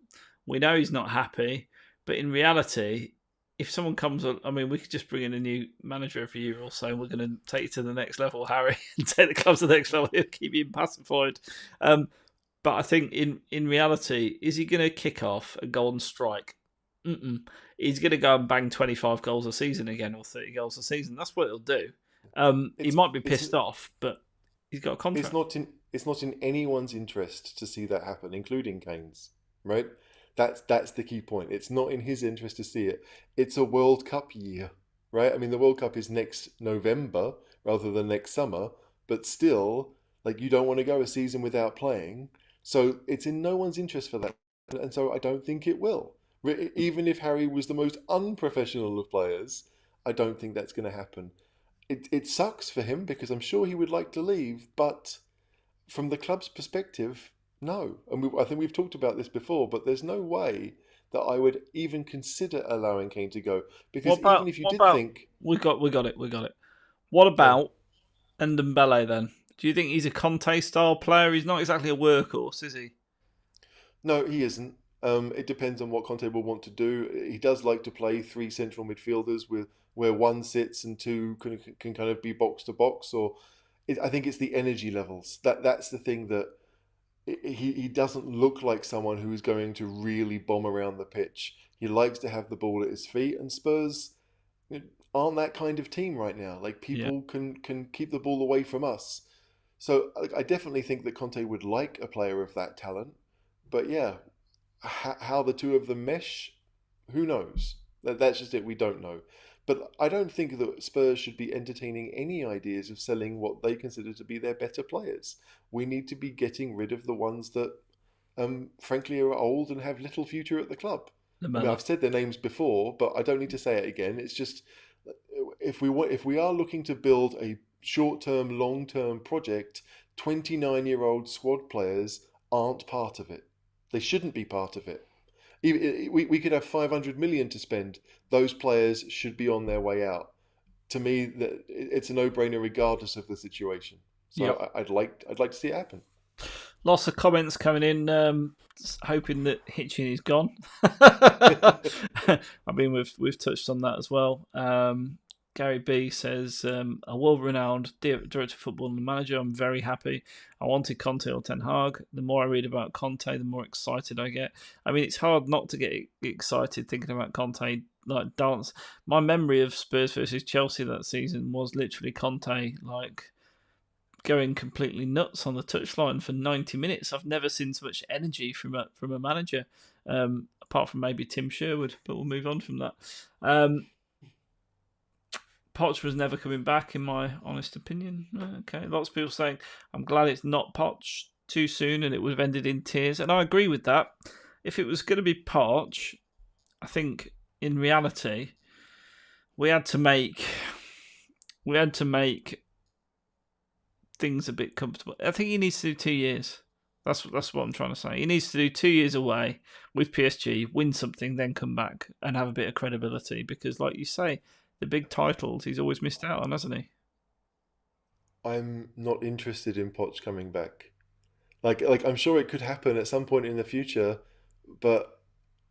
We know he's not happy. But in reality, if someone comes on, I mean, we could just bring in a new manager every year or so, and we're going to take you to the next level, Harry, and take the club to the next level. He'll keep you pacified. Um, but I think in reality, is he going to kick off and go on strike? Mm-mm. He's going to go and bang 25 goals a season again or 30 goals a season. That's what he'll do. He It's might be it's pissed off, but he's got a it's contract. not in anyone's interest to see that happen, including Kane's, right? That's the key point. It's not in his interest to see it. It's a World Cup year, right? I mean, the World Cup is next November rather than next summer, but still, like you don't want to go a season without playing. So it's in no one's interest for that, and so I don't think it will. Even if Harry was the most unprofessional of players, I don't think that's going to happen. It sucks for him because I'm sure he would like to leave, but from the club's perspective, no. And I think we've talked about this before, but there's no way that I would even consider allowing Kane to go. What Because even about if you what did about think, we got it. What go on. about Ndombele then? Do you think he's a Conte style player? He's not exactly a workhorse, is he? No, he isn't. It depends on what Conte will want to do. He does like to play three central midfielders with where one sits and two can kind of be box to box. Or I think it's the energy levels that's the thing that he doesn't look like someone who is going to really bomb around the pitch. He likes to have the ball at his feet, and Spurs aren't that kind of team right now. Like Yeah. people can keep the ball away from us. So I definitely think that Conte would like a player of that talent. But yeah, how the two of them mesh, who knows? That's just it. We don't know. But I don't think that Spurs should be entertaining any ideas of selling what they consider to be their better players. We need to be getting rid of the ones that, frankly, are old and have little future at the club. I mean, Lamella. I've said their names before, but I don't need to say it again. It's just if we are looking to build a short-term, long-term project, 29-year-old squad players aren't part of it. They shouldn't be part of it. We could have 500 million to spend. Those players should be on their way out. To me, it's a no-brainer regardless of the situation. So Yep. I'd like to see it happen. Lots of comments coming in, hoping that Hitchen is gone. I mean, we've touched on that as well. Gary B says, a world-renowned director of football and manager. I'm very happy. I wanted Conte or Ten Hag. The more I read about Conte, the more excited I get. I mean, it's hard not to get excited thinking about Conte. Like dance. My memory of Spurs versus Chelsea that season was literally Conte like going completely nuts on the touchline for 90 minutes. I've never seen so much energy from a manager, apart from maybe Tim Sherwood, but we'll move on from that. Poch was never coming back, in my honest opinion. Okay, lots of people saying, I'm glad it's not Poch too soon and it would have ended in tears. And I agree with that. If it was going to be Poch, I think in reality, we had to make things a bit comfortable. I think he needs to do 2 years. That's what I'm trying to say. He needs to do 2 years away with PSG, win something, then come back and have a bit of credibility. Because, like you say, the big titles he's always missed out on, hasn't he? I'm not interested in Poch coming back. Like I'm sure it could happen at some point in the future, but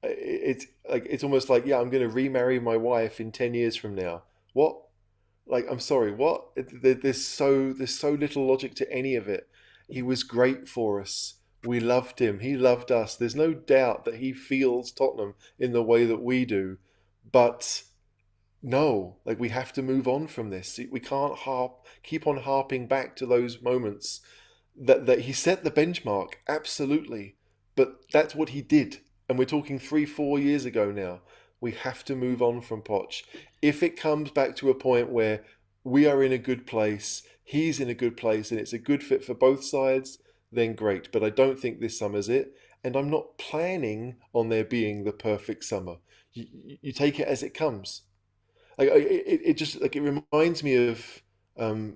it's like it's almost like, yeah, I'm going to remarry my wife in 10 years from now. What? Like, I'm sorry, what? There's so little logic to any of it. He was great for us. We loved him. He loved us. There's no doubt that he feels Tottenham in the way that we do. But no, like we have to move on from this. We can't keep on harping back to those moments that he set the benchmark, absolutely. But that's what he did. And we're talking 3, 4 years ago now. We have to move on from Poch. If it comes back to a point where we are in a good place, he's in a good place, and it's a good fit for both sides, then great. But I don't think this summer's it. And I'm not planning on there being the perfect summer. You take it as it comes. Like it just like it reminds me of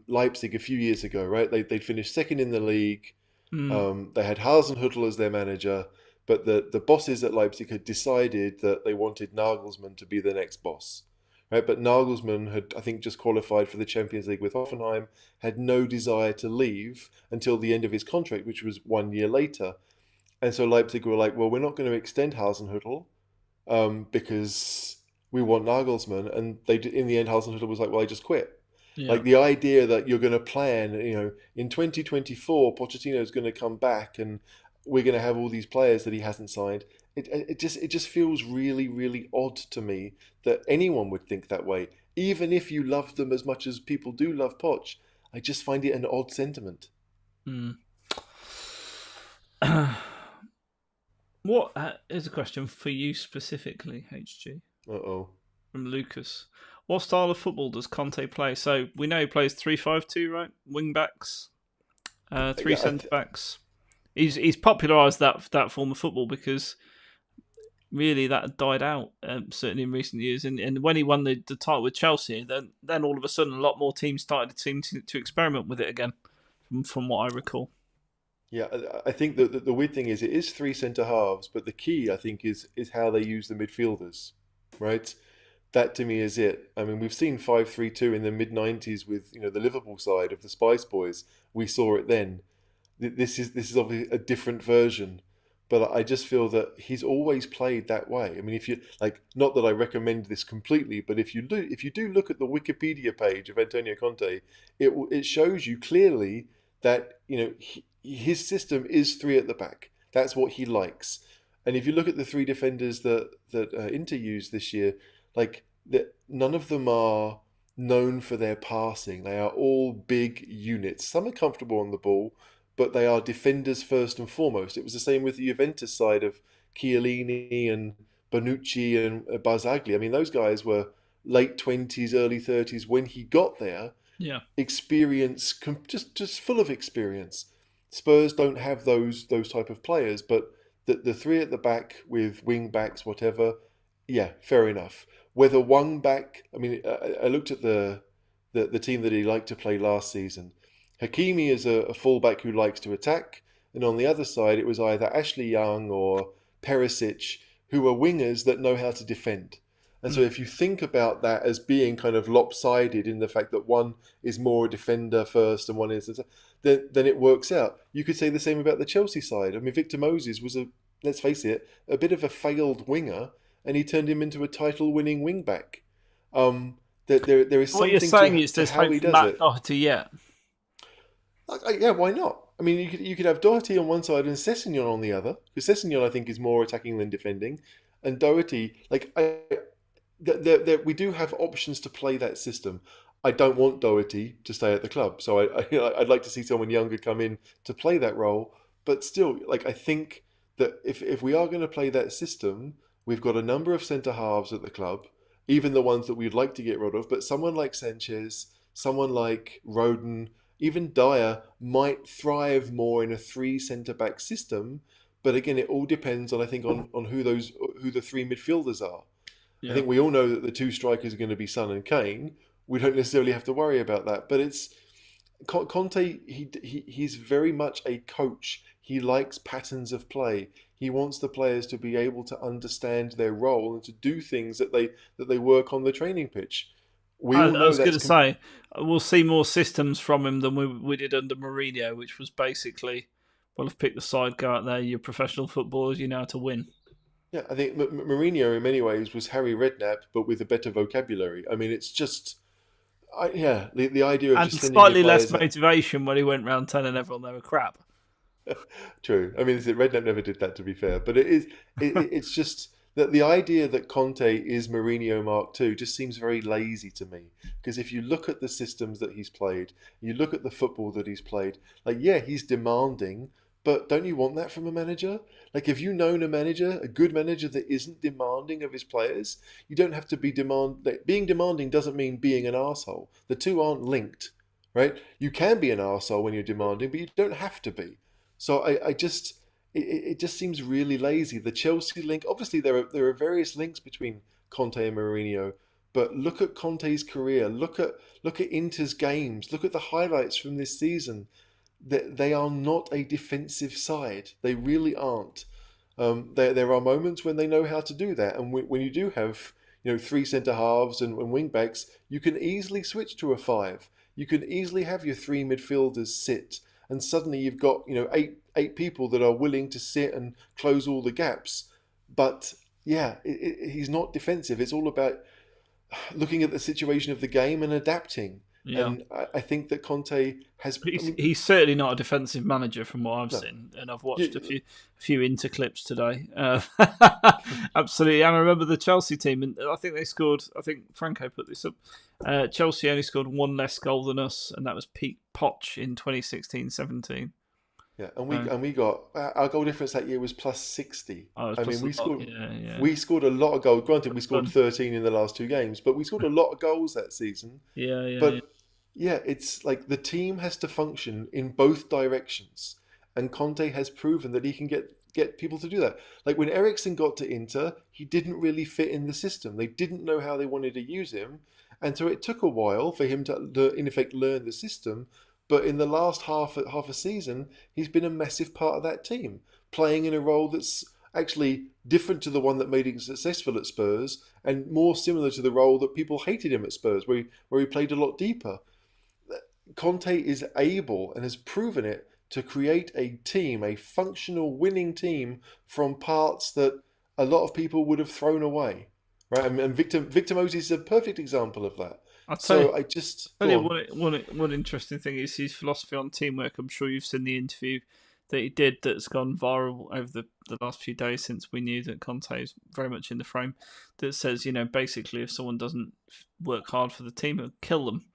Leipzig a few years ago, right? They'd finished second in the league. Mm. They had Hasenhüttl as their manager, but the bosses at Leipzig had decided that they wanted Nagelsmann to be the next boss, right? But Nagelsmann had, I think, just qualified for the Champions League with Hoffenheim, had no desire to leave until the end of his contract, which was 1 year later. And so Leipzig were like, well, we're not going to extend Hasenhüttl because we want Nagelsmann. And they in the end, Hasenhüttl was like, well, I just quit. Yeah. Like the idea that you're going to plan, in 2024, Pochettino is going to come back and we're going to have all these players that he hasn't signed. It just feels really, really odd to me that anyone would think that way, even if you love them as much as people do love Poch. I just find it an odd sentiment. Mm. Here's a question for you specifically, HG, Uh oh. from Lucas. What style of football does Conte play? So we know he plays 3-5-2, right? Wing backs, three Yeah, centre backs. He's popularised that form of football because really that died out certainly in recent years. And when he won the title with Chelsea, then all of a sudden a lot more teams started to experiment with it again, from what I recall. Yeah, I think that the weird thing is it is three centre halves, but the key I think is how they use the midfielders, right? That to me is it. I mean, we've seen 5-3-2 in the mid 90s with the Liverpool side of the Spice Boys. We saw it then. This is obviously a different version, but I just feel that he's always played that way. I mean, if you like, not that I recommend this completely, but if you do look at the Wikipedia page of Antonio Conte, it shows you clearly that his system is three at the back. That's what he likes. And if you look at the three defenders that Inter used this year, like that, none of them are known for their passing. They are all big units. Some are comfortable on the ball, but they are defenders first and foremost. It was the same with the Juventus side of Chiellini and Bonucci and Barzagli. I mean, those guys were late 20s, early 30s when he got there. Yeah. Experience, just full of experience. Spurs don't have those type of players, but the three at the back with wing backs, whatever, yeah, fair enough. Whether one back, I mean, I looked at the team that he liked to play last season. Hakimi is a fullback who likes to attack, and on the other side, it was either Ashley Young or Perisic, who are wingers that know how to defend. And so, Mm. if you think about that as being kind of lopsided in the fact that one is more a defender first and one is, then it works out. You could say the same about the Chelsea side. I mean, Victor Moses was let's face it, a bit of a failed winger, and he turned him into a title-winning wing-back. There is What you're something saying is to there's how hope he for does Matt it. Doherty yet. Yeah, why not? I mean, you could have Doherty on one side and Sessegnon on the other, because Sessegnon I think is more attacking than defending, and Doherty, like we do have options to play that system. I don't want Doherty to stay at the club, so I'd like to see someone younger come in to play that role. But still, like I think that if we are going to play that system, we've got a number of centre halves at the club, even the ones that we'd like to get rid of. But someone like Sanchez, someone like Rodon, even Dyer might thrive more in a three centre back system. But again, it all depends on I think on who the three midfielders are. I Yeah. think we all know that the two strikers are going to be Son and Kane. We don't necessarily have to worry about that. But it's Conte. He's very much a coach. He likes patterns of play. He wants the players to be able to understand their role and to do things that they work on the training pitch. We all I know was going that's to say we'll see more systems from him than we did under Mourinho, which was basically, well, I've picked the side, go out there. You're professional footballers. You know how to win. yeah. I think Mourinho in many ways was Harry Redknapp, but with a better vocabulary. I mean, it's just yeah, the idea of just And sending your slightly less players out. motivation when he went round telling everyone they were crap. True. I mean, Redknapp never did that, to be fair. But it's just that the idea that Conte is Mourinho Mark II just seems very lazy to me. Because if you look at the systems that he's played, you look at the football that he's played, like, yeah, he's demanding, but don't you want that from a manager? Like, have you known a manager, a good manager that isn't demanding of his players? You don't have to be being demanding doesn't mean being an arsehole. The two aren't linked, right? You can be an arsehole when you're demanding, but you don't have to be. So I just it just seems really lazy. The Chelsea link, obviously there are various links between Conte and Mourinho, but look at Conte's career, look at Inter's games, look at the highlights from this season. They are not a defensive side. They really aren't. There are moments when they know how to do that, and when you do have three centre halves and wing backs, you can easily switch to a five. You can easily have your three midfielders sit, and suddenly you've got eight people that are willing to sit and close all the gaps. But yeah, he's not defensive. It's all about looking at the situation of the game and adapting. Yeah. And I think that Conte has. I mean, He's certainly not a defensive manager from what I've no, seen, and I've watched a you, few Inter clips today. Absolutely, and I remember the Chelsea team, and I think they scored. I think Franco put this up. Chelsea only scored one less goal than us, and that was Pete Poch in 2016-17. yeah, and we got our goal difference that year was plus 60. I was I mean, plus a lot. Yeah, yeah. we scored a lot of goals. Granted, we scored Fun. 13 in the last two games, but we scored a lot of goals that season. Yeah, yeah, yeah. But yeah, it's like the team has to function in both directions, and Conte has proven that he can get people to do that. Like when Eriksen got to Inter, he didn't really fit in the system. They didn't know how they wanted to use him, and so it took a while for him to, in effect, learn the system. But in the last half a season, he's been a massive part of that team, playing in a role that's actually different to the one that made him successful at Spurs, and more similar to the role that people hated him at Spurs, where he played a lot deeper. Conte is able and has proven it to create a team, a functional winning team from parts that a lot of people would have thrown away. Right? And Victor Moses is a perfect example of that. I'll tell you, So I just go on. one interesting thing is his philosophy on teamwork. I'm sure you've seen the interview that he did that's gone viral over the last few days since we knew that Conte is very much in the frame. That says, basically, if someone doesn't work hard for the team, it'll kill them.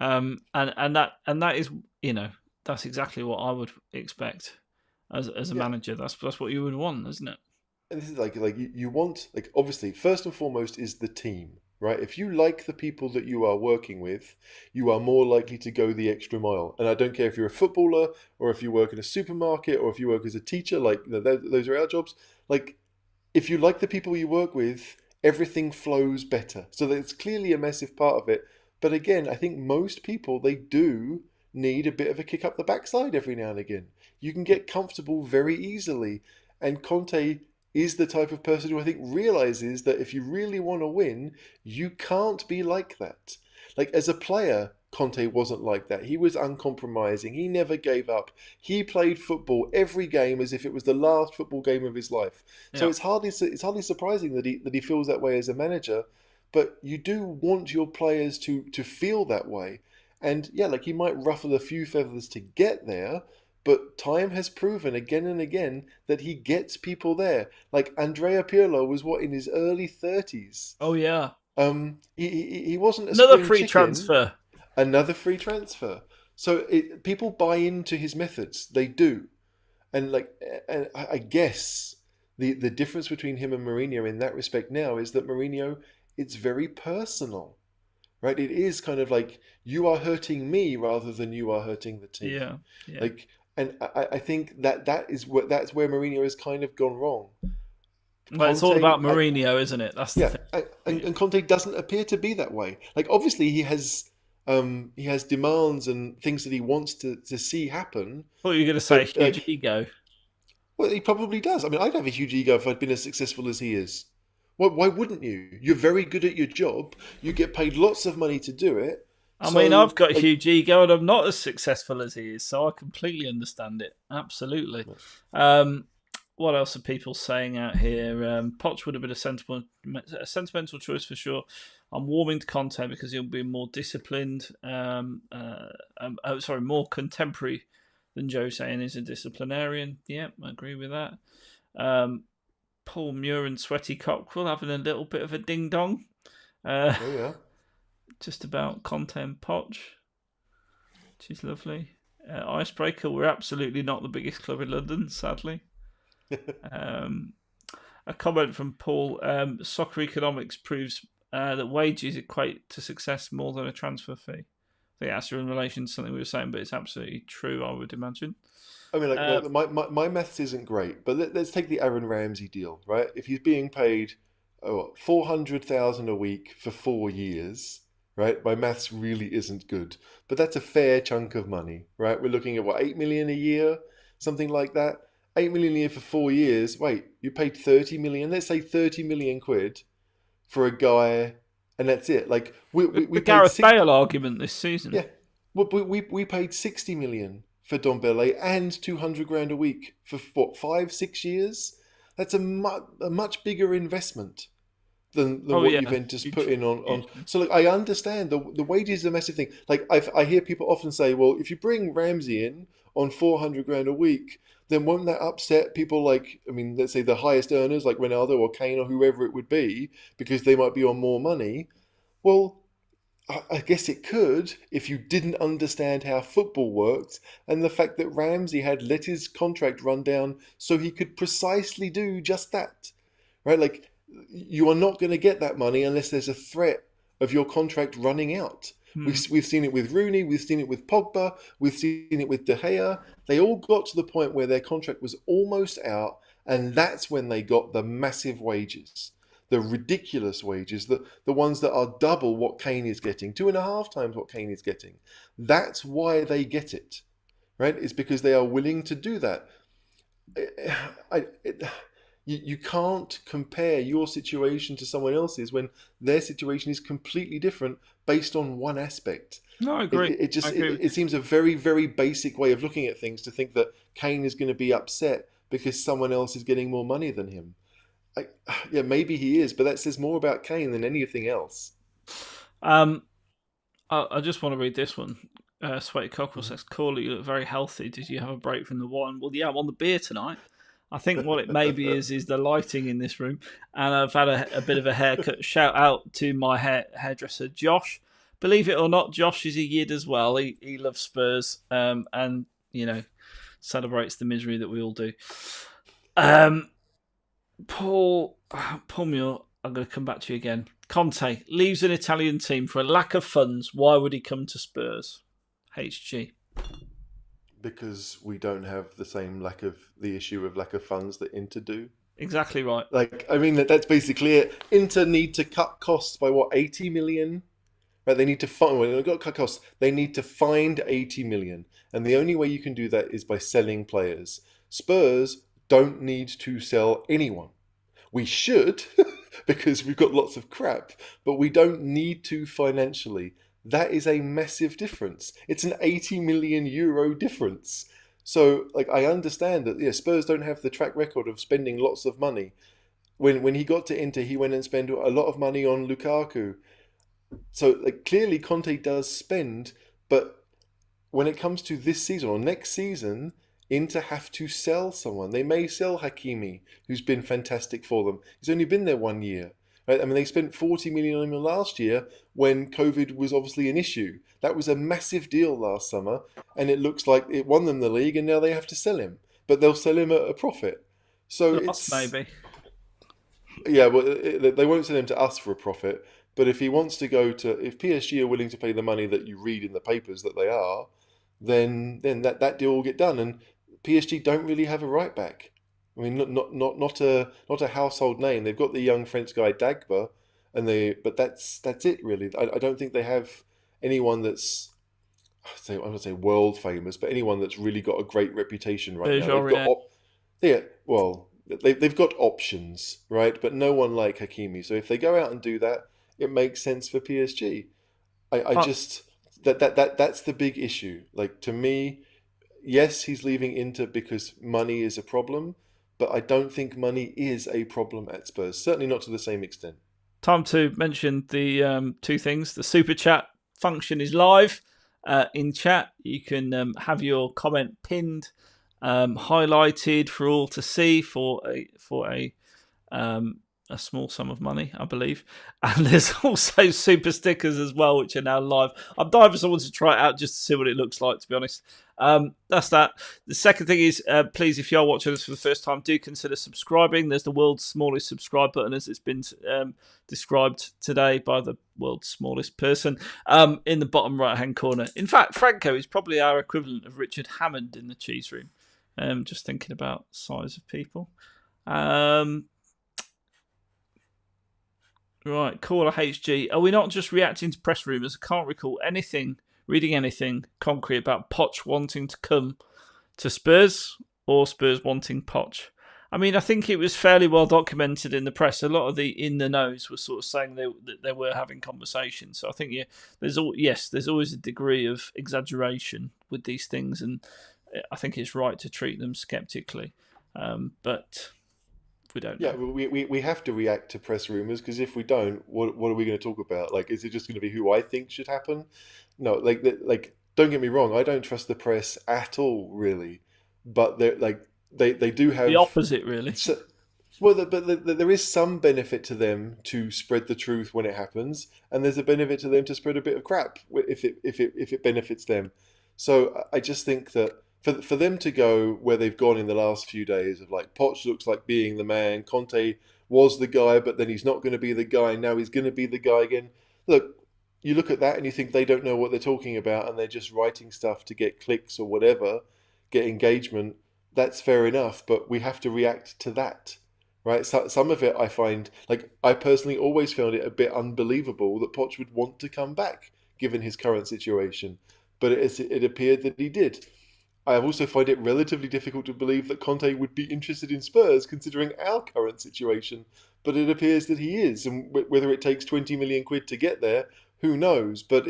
And that is, that's exactly what I would expect as a Yeah. manager. That's what you would want, isn't it? And this is like you want, like, obviously first and foremost is the team, right? If you like the people that you are working with, you are more likely to go the extra mile. And I don't care if you're a footballer or if you work in a supermarket or if you work as a teacher, like, those are our jobs. Like, if you like the people you work with, everything flows better. So that's clearly a massive part of it. But again, I think most people, they do need a bit of a kick up the backside every now and again. You can get comfortable very easily. And Conte is the type of person who I think realizes that if you really want to win, you can't be like that. Like, as a player, Conte wasn't like that. He was uncompromising. He never gave up. He played football every game as if it was the last football game of his life. So Yeah. it's hardly surprising that he feels that way as a manager. But you do want your players to feel that way. And yeah, like, he might ruffle a few feathers to get there, but time has proven again and again that he gets people there. Like, Andrea Pirlo was in his early 30s. Oh yeah. He wasn't a Another spring free chicken. transfer. Another free transfer. So people buy into his methods. They do. And like, and I guess the difference between him and Mourinho in that respect now is that Mourinho, it's very personal, right? It is kind of like, you are hurting me rather than you are hurting the team. Yeah. Yeah. Like, and I think that's where Mourinho has kind of gone wrong. Well, it's all Conte, about Mourinho, isn't it? That's the yeah, thing. and Conte doesn't appear to be that way. Like, obviously he has demands and things that he wants to see happen, Thought you were going to say but huge like, ego. well, he probably does. I mean, I'd have a huge ego if I'd been as successful as he is. Why wouldn't you? You're very good at your job. You get paid lots of money to do it. I mean, I've So, got a like, huge ego and I'm not as successful as he is, so I completely understand it. Absolutely. Um, what else are people saying out here? Poch would have been a sentimental choice for sure. I'm warming to Conte because he'll be more disciplined. More contemporary than Jose, and is a disciplinarian. Yeah, I agree with that. Paul Muir and Sweaty Cockrell having a little bit of a ding dong. oh yeah. Just about Conte and Poch, which is lovely. Icebreaker, we're absolutely not the biggest club in London, sadly. A comment from Paul, soccer economics proves that wages equate to success more than a transfer fee. I think that's in relation to something we were saying, but it's absolutely true, I would imagine. I mean, like, my maths isn't great, but let's take the Aaron Ramsey deal, right? If he's being paid 400,000 a week for 4 years, right? My maths really isn't good, but that's a fair chunk of money, right? We're looking at what, 8 million a year, something like that. 8 million a year for 4 years. Wait, you paid 30 million? Let's say 30 million quid for a guy, and that's it. Like, we The paid Gareth six. Bale argument this season. Yeah, we paid 60 million for Dombele and 200 grand a week for what, 5 6 years? That's a much bigger investment than Oh what yeah, Juventus put huge, in on. hugely. So, like, I understand the wages is a massive thing. Like, I hear people often say, well, if you bring Ramsey in on 400 grand a week, then won't that upset people, like, I mean, let's say the highest earners like Ronaldo or Kane or whoever it would be, because they might be on more money? Well, I guess it could if you didn't understand how football worked and the fact that Ramsey had let his contract run down so he could precisely do just that. Right? Like, you are not going to get that money unless there's a threat of your contract running out. Hmm. We've seen it with Rooney, we've seen it with Pogba, we've seen it with De Gea. They all got to the point where their contract was almost out, and that's when they got the massive wages. the ridiculous wages, the ones that are double what Kane is getting, 2.5 times what Kane is getting. That's why they get it, right? It's because they are willing to do that. I, it, you can't compare your situation to someone else's when their situation is completely different based on one aspect. No, I It, agree. it, it I just agree it, with it seems a very, very basic way of looking at things to think that Kane is going to be upset because someone else is getting more money than him. I, yeah, maybe he is, but that says more about Kane than anything else. you. I just want to read this one. Sweaty Cockerel says, Corley, you look very healthy. Did you have a break from the wine? Well, yeah, I'm on the beer tonight. I think what it maybe is the lighting in this room. And I've had a bit of a haircut. Shout out to my hairdresser, Josh. Believe it or not, Josh is a yid as well. He loves Spurs and, celebrates the misery that we all do. Paul Muir, I'm going to come back to you again. Conte leaves an Italian team for a lack of funds. Why would he come to Spurs? HG. Because we don't have the issue of lack of funds that Inter do. Exactly right. Like, I mean, that's basically it. Inter need to cut costs by what, 80 million? Right, they need to find. Well, they've got to cut costs. They need to find 80 million, and the only way you can do that is by selling players. Spurs don't need to sell anyone. We should, because we've got lots of crap, but we don't need to financially. That is a massive difference. It's an 80 million euro difference. So, like, I understand that Spurs don't have the track record of spending lots of money. When he got to Inter, he went and spent a lot of money on Lukaku. So, like, clearly Conte does spend, but when it comes to this season or next season, Inter have to sell someone. They may sell Hakimi, who's been fantastic for them. He's only been there 1 year. Right? I mean, they spent 40 million on him last year when COVID was obviously an issue. That was a massive deal last summer, and it looks like it won them the league, and now they have to sell him. But they'll sell him at a profit. So Lost, it's maybe. yeah, well, they won't sell him to us for a profit. But if he wants to go to, if PSG are willing to pay the money that you read in the papers that they are, then that deal will get done. And PSG don't really have a right back. I mean, not a household name. They've got the young French guy Dagba, but that's it really. I don't think they have anyone that's I would say world famous, but anyone that's really got a great reputation right now. They've got Bergerac. yeah, well, they've got options, right? But no one like Hakimi. So if they go out and do that, it makes sense for PSG. I Oh, just that's the big issue. Like, to me, yes, he's leaving Inter because money is a problem, but I don't think money is a problem at Spurs. Certainly not to the same extent. time to mention the two things. The super chat function is live in chat. You can have your comment pinned, highlighted for all to see for a small sum of money, I believe. And there's also super stickers as well, which are now live. I'm dying for someone to try it out just to see what it looks like, to be honest. That's that. The second thing is, please, if you are watching this for the first time, do consider subscribing. There's the world's smallest subscribe button, as it's been described today by the world's smallest person, in the bottom right-hand corner. In fact, Franco is probably our equivalent of Richard Hammond in the cheese room. Just thinking about size of people. Right, caller HG. Are we not just reacting to press rumours? I can't recall reading anything concrete about Poch wanting to come to Spurs or Spurs wanting Poch. I mean, I think it was fairly well documented in the press. A lot of the in the knows were sort of saying that they were having conversations. So I think there's always a degree of exaggeration with these things, and I think it's right to treat them skeptically. But we don't Yeah, know. we have to react to press rumors, because if we don't, what are we going to talk about? Like, is it just going to be who I think should happen? No, like don't get me wrong, I don't trust the press at all, really. But they do The have opposite, really. so, well, there is some benefit to them to spread the truth when it happens, and there's a benefit to them to spread a bit of crap if it benefits them. So I just think that for them to go where they've gone in the last few days of, like, Poch looks like being the man, Conte was the guy, but then he's not going to be the guy, now he's going to be the guy again. Look, you look at that and you think they don't know what they're talking about, and they're just writing stuff to get clicks or whatever, get engagement. That's fair enough, but we have to react to that. right? So, some of it I find, like, I personally always found it a bit unbelievable that Poch would want to come back given his current situation, but it appeared that he did. I also find it relatively difficult to believe that Conte would be interested in Spurs considering our current situation, but it appears that he is, and whether it takes 20 million quid to get there, who knows? But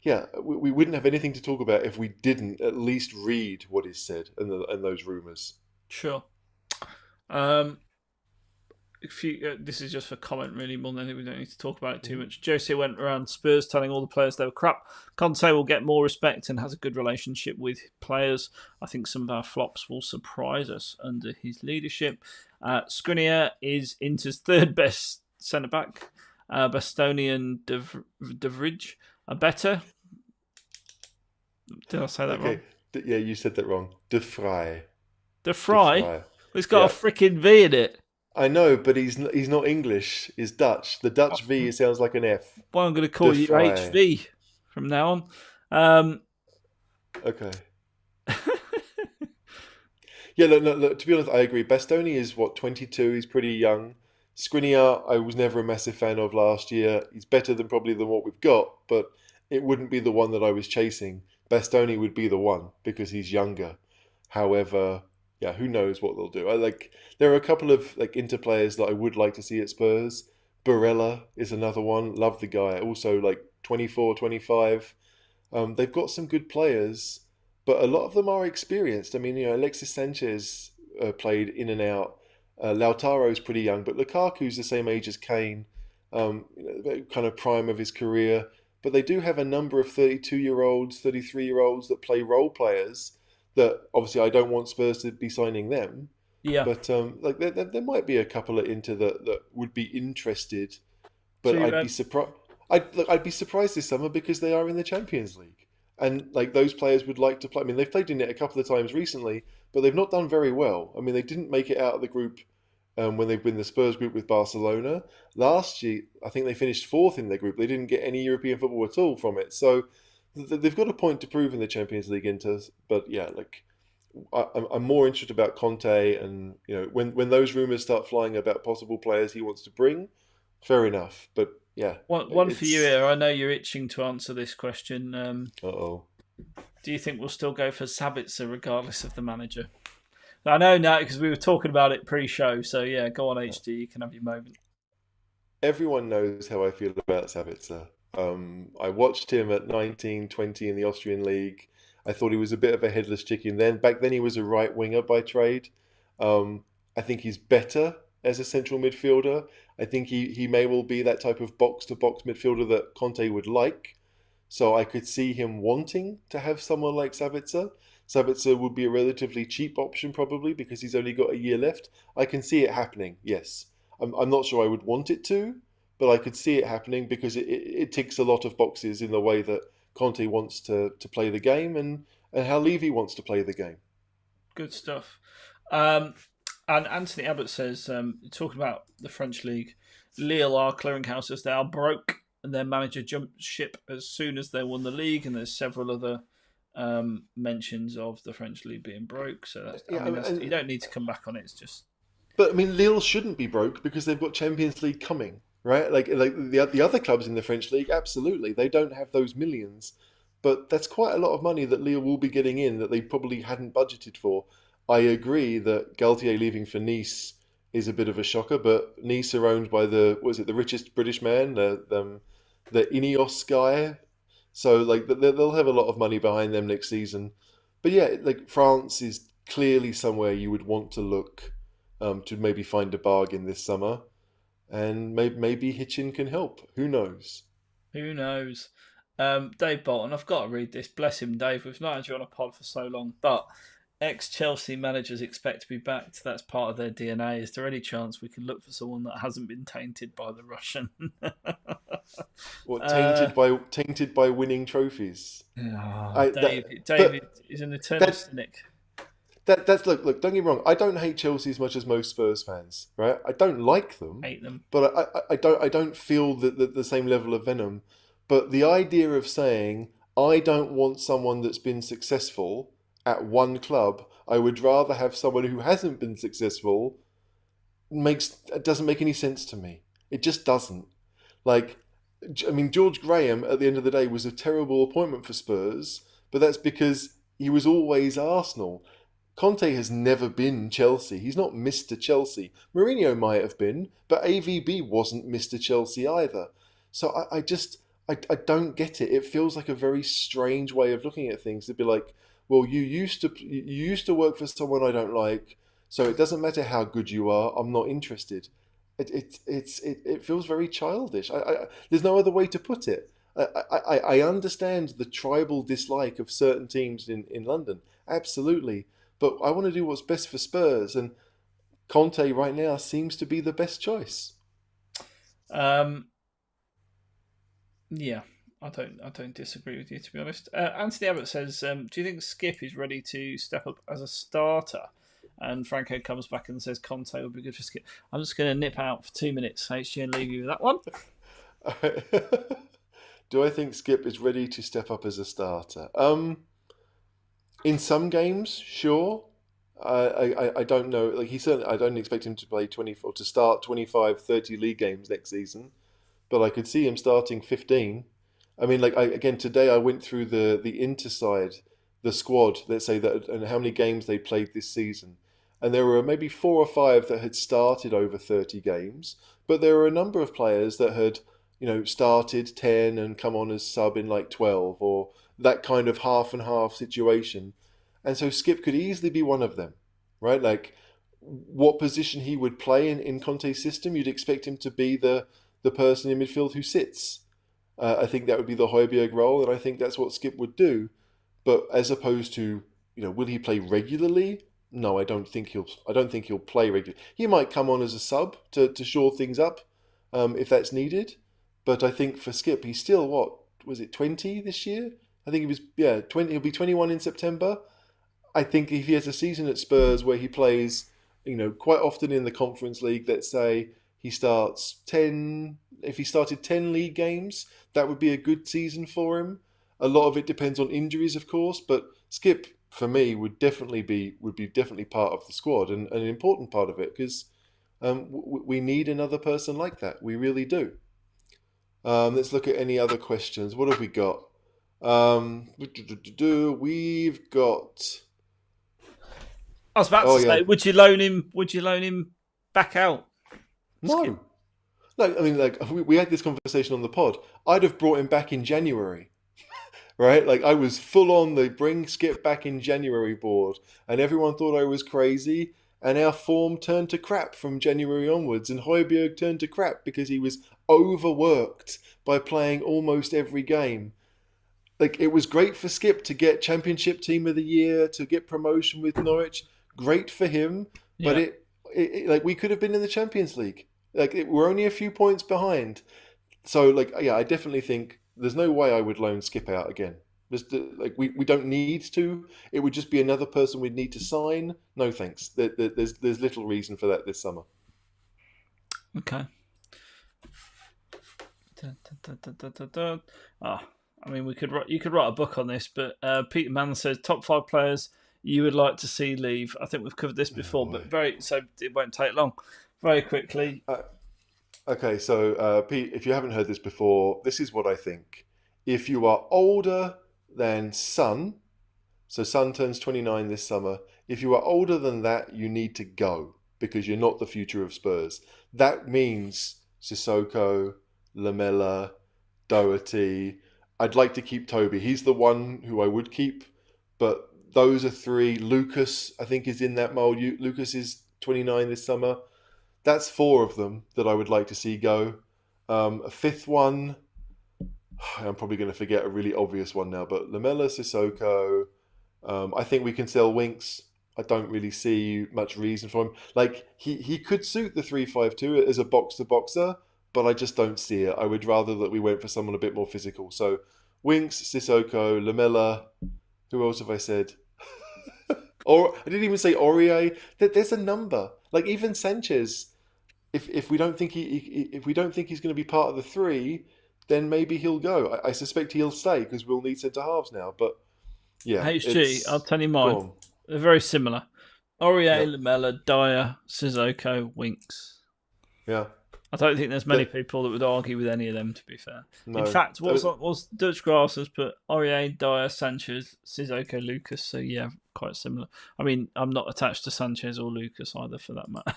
yeah, we wouldn't have anything to talk about if we didn't at least read what is said and those rumours. Sure. Um, if you, this is just for comment, really, more than anything. We don't need to talk about it too Mhm. much. Jose went around Spurs telling all the players they were crap. Conte will get more respect and has a good relationship with players. I think some of our flops will surprise us under his leadership. Skriniar is Inter's third best centre back. Bastoni and De Vrij are better. Did I say that Okay, wrong? yeah, you said that wrong. De Vrij. De De Vrij? Vrij. It's got Yeah, a freaking V in it. I know, but he's not English. He's Dutch. The Dutch V sounds like an F. Well, I'm going to De call you Vrij. HV from now on. Um, Okay. Yeah, look, to be honest, I agree. Bastoni is what, 22? He's pretty young. Skriniar, I was never a massive fan of last year. He's better than what we've got, but it wouldn't be the one that I was chasing. Bastoni would be the one because he's younger. However, yeah, who knows what they'll do. There are a couple of like Inter players that I would like to see at Spurs. Barella is another one. Love the guy. Also like 24, 25. They've got some good players, but a lot of them are experienced. I mean, Alexis Sanchez played in and out. Lautaro's pretty young, but Lukaku's the same age as Kane, kind of prime of his career. But they do have a number of 32-year-olds, 33-year-olds that play role players. That obviously I don't want Spurs to be signing them, yeah. but like there might be a couple of Inter that would be interested, but To I'd be surprised. I'd be surprised this summer because they are in the Champions League, and like those players would like to play. I mean, they've played in it a couple of times recently, but they've not done very well. I mean, they didn't make it out of the group when they've been the Spurs group with Barcelona last year. I think they finished fourth in their group. They didn't get any European football at all from it, so they've got a point to prove in the Champions League. Inter, but yeah, like I'm more interested about Conte, and when those rumors start flying about possible players he wants to bring, fair enough. But yeah, one for you it's here. I know you're itching to answer this question. uh-oh. Do you think we'll still go for Sabitzer regardless of the manager? I know now because we were talking about it pre-show. So yeah, go on HD. You can have your moment. Everyone knows how I feel about Savitzer. I watched him at 19, 20 in the Austrian league. I thought he was a bit of a headless chicken then. Back then, he was a right winger by trade. Um, I think he's better as a central midfielder. I think he may well be that type of box to box midfielder that Conte would like. So I could see him wanting to have someone like Sabitzer. Sabitzer would be a relatively cheap option probably because he's only got a year left. I can see it happening, yes. I'm not sure I would want it to, but I could see it happening because it ticks a lot of boxes in the way that Conte wants to play the game and how Levy wants to play the game. Good stuff. Um, and Anthony Abbott says, talking about the French league, Lille are clearinghouses. They are broke, and their manager jumped ship as soon as they won the league. And there's several other mentions of the French league being broke. So Yeah, you don't need to come back on it. It's just but I mean, Lille shouldn't be broke because they've got Champions League coming, right? Like the other clubs in the French league, absolutely, they don't have those millions, but that's quite a lot of money that Lille will be getting in that they probably hadn't budgeted for. I agree that Galtier leaving for Nice is a bit of a shocker, but Nice are owned by the richest British man, the Ineos guy, so like they'll have a lot of money behind them next season. But yeah, like France is clearly somewhere you would want to look to maybe find a bargain this summer, and maybe Hitchin can help. Who knows? who knows. Dave Bolton, I've got to read this. Bless him, Dave. We've not had you on a pod for so long, but ex-Chelsea managers expect to be backed. That's part of their DNA. Is there any chance we can look for someone that hasn't been tainted by the Russian? What uh, tainted by winning trophies? oh, I David. that David but is an eternal that cynic. that's look. Don't get me wrong. I don't hate Chelsea as much as most Spurs fans, right? I don't like them, Hate them. but I don't feel the same level of venom. But the idea of saying I don't want someone that's been successful at one club. I would rather have someone who hasn't been successful doesn't make any sense to me. It just doesn't. Like, I mean, George Graham at the end of the day was a terrible appointment for Spurs, but that's because he was always Arsenal. Conte has never been Chelsea. He's not Mr. Chelsea. Mourinho might have been, but AVB wasn't Mr. Chelsea either. So I don't get it. It feels like a very strange way of looking at things to be like, well, you used to work for someone I don't like, so it doesn't matter how good you are. I'm not interested. It feels very childish. There's no other way to put it. I understand the tribal dislike of certain teams in London, absolutely, but I want to do what's best for Spurs, and Conte right now seems to be the best choice. Um, yeah, I don't disagree with you, to be honest. Anthony Abbott says, "Do you think Skipp is ready to step up as a starter?" And Franco comes back and says Conte will be good for Skipp. I'm just going to nip out for 2 minutes, HG, and leave you with that one. Do I think Skipp is ready to step up as a starter? In some games, sure. I don't know. Like he certainly, I don't expect him to play 20 or to start 25, 30 league games next season. But I could see him starting 15. I mean, like again today, I went through the Inter side, the squad. Let's say that, and how many games they played this season, and there were maybe 4 or 5 that had started over 30 games. But there were a number of players that had, started 10 and come on as sub in like 12, or that kind of half and half situation. And so Skip could easily be one of them, right? Like what position he would play in Conte's system, you'd expect him to be the person in midfield who sits. I think that would be the Højbjerg role, and I think that's what Skip would do. But as opposed to, will he play regularly? No, I don't think he'll. I don't think he'll play regularly. He might come on as a sub to shore things up, if that's needed. But I think for Skip, he's still what was it 20 this year? I think he was 20. He'll be 21 in September. I think if he has a season at Spurs where he plays, quite often in the Conference League, let's say he starts 10, if he started 10 league games, that would be a good season for him. A lot of it depends on injuries, of course, but Skip, for me, would be definitely part of the squad, and an important part of it, because we need another person like that. We really do. Let's look at any other questions. What have we got? We've got. I was about to say, would you loan him? Would you loan him back out? Skip? No. Like, I mean, like we had this conversation on the pod. I'd have brought him back in January, right? Like I was full on the bring Skip back in January board, and everyone thought I was crazy. And our form turned to crap from January onwards, and Højbjerg turned to crap because he was overworked by playing almost every game. Like it was great for Skip to get Championship Team of the Year, to get promotion with Norwich. Great for him, but Yeah. it like we could have been in the Champions League. Like we're only a few points behind. So like yeah, I definitely think there's no way I would loan Skip out again. Like we don't need to. It would just be another person we'd need to sign. No thanks. There's little reason for that this summer. Okay. I mean, you could write a book on this, but Peter Mann says top 5 players you would like to see leave. I think we've covered this before, but so it won't take long. Very quickly. Okay, so Pete, if you haven't heard this before, this is what I think. If you are older than Son, so Son turns 29 this summer. If you are older than that, you need to go because you're not the future of Spurs. That means Sissoko, Lamella, Doherty. I'd like to keep Toby. He's the one who I would keep, but those are 3. Lucas, I think, is in that mold. Lucas is 29 this summer. That's 4 of them that I would like to see go. A 5th one, I'm probably going to forget a really obvious one now, but Lamella, Sissoko. I think we can sell Winks. I don't really see much reason for him. Like he could suit the 3-5-2 as a box-to-boxer, but I just don't see it. I would rather that we went for someone a bit more physical. So Winks, Sissoko, Lamella. Who else have I said? Or I didn't even say Aurier. There's a number. Like even Sanchez. If we don't think if we don't think he's going to be part of the 3, then maybe he'll go. I suspect he'll stay because we'll need centre halves now. But yeah, HG, I'll tell you mine. Go on. They're very similar. Aurier, Yep. Lamella, Dyer, Sissoko, Winks. Yeah. I don't think there's many That people that would argue with any of them, to be fair. In no. fact, what's Dutch Grass has put Aurier, Dyer, Sanchez, Sissoko, Lucas. So yeah, quite similar. I mean, I'm not attached to Sanchez or Lucas either, for that matter.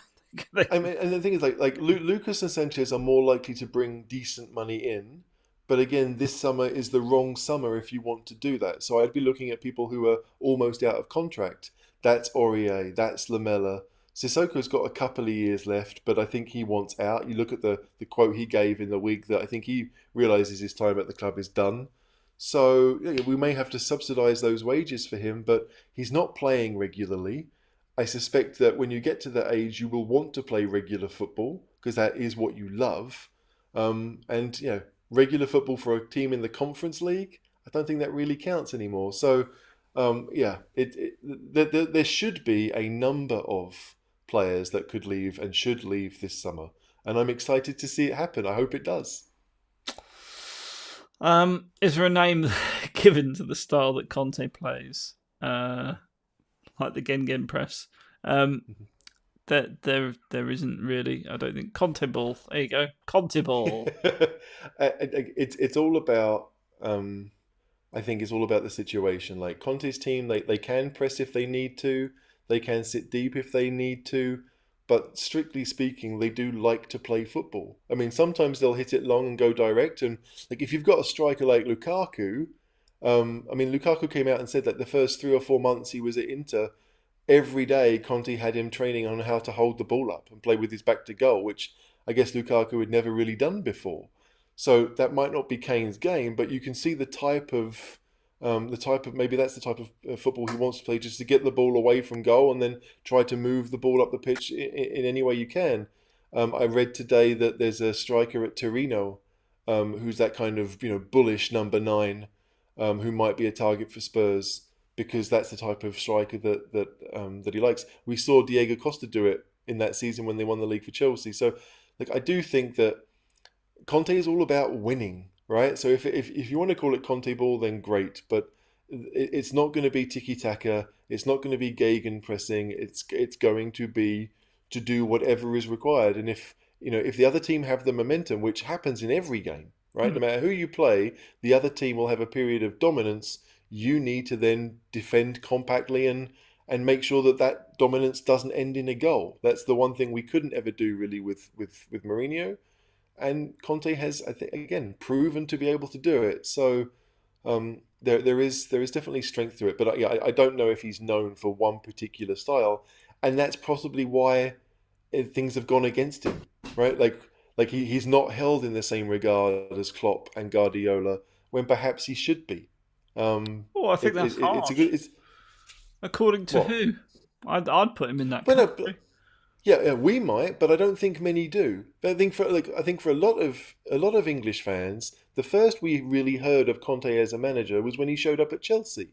I mean, and the thing is, Lucas and Sanchez are more likely to bring decent money in, but again, this summer is the wrong summer if you want to do that. So I'd be looking at people who are almost out of contract. That's Aurier, that's Lamella. Sissoko's got a couple of years left, but I think he wants out. You look at the quote he gave in the week that I think he realizes his time at the club is done. So yeah, we may have to subsidise those wages for him, but he's not playing regularly. I suspect that when you get to that age, you will want to play regular football because that is what you love. And regular football for a team in the Conference League, I don't think that really counts anymore. So, there should be a number of players that could leave and should leave this summer, and I'm excited to see it happen. I hope it does. Is there a name given to the style that Conte plays? Like the Gen press. There isn't really. I don't think Conte ball. There you go, Conte ball. It's all about. I think it's all about the situation. Like Conte's team, they can press if they need to. They can sit deep if they need to. But strictly speaking, they do like to play football. I mean, sometimes they'll hit it long and go direct. And like if you've got a striker like Lukaku, I mean, Lukaku came out and said that the first 3 or 4 months he was at Inter, every day Conte had him training on how to hold the ball up and play with his back to goal, which I guess Lukaku had never really done before. So that might not be Kane's game, but you can see the type of maybe that's the type of football he wants to play, just to get the ball away from goal and then try to move the ball up the pitch in any way you can. I read today that there's a striker at Torino, who's that kind of bullish number 9, who might be a target for Spurs because that's the type of striker that he likes. We saw Diego Costa do it in that season when they won the league for Chelsea. So, like, I do think that Conte is all about winning, right? So if you want to call it Conte ball, then great, but it's not going to be tiki taka. It's not going to be Gegen pressing. It's going to be to do whatever is required. And if the other team have the momentum, which happens in every game, right? No matter who you play, the other team will have a period of dominance. You need to then defend compactly and make sure that that dominance doesn't end in a goal. That's the one thing we couldn't ever do really with Mourinho, and Conte has, I think, again proven to be able to do it. So there is definitely strength to it, but yeah, I don't know if he's known for one particular style, and that's possibly why things have gone against him, right? Like he's not held in the same regard as Klopp and Guardiola when perhaps he should be. Oh, I think that's It's a harsh. good. It's According to what? who? I'd put him in that Well, no, category. yeah, we might, but I don't think many do. But I think for a lot of English fans, the first we really heard of Conte as a manager was when he showed up at Chelsea,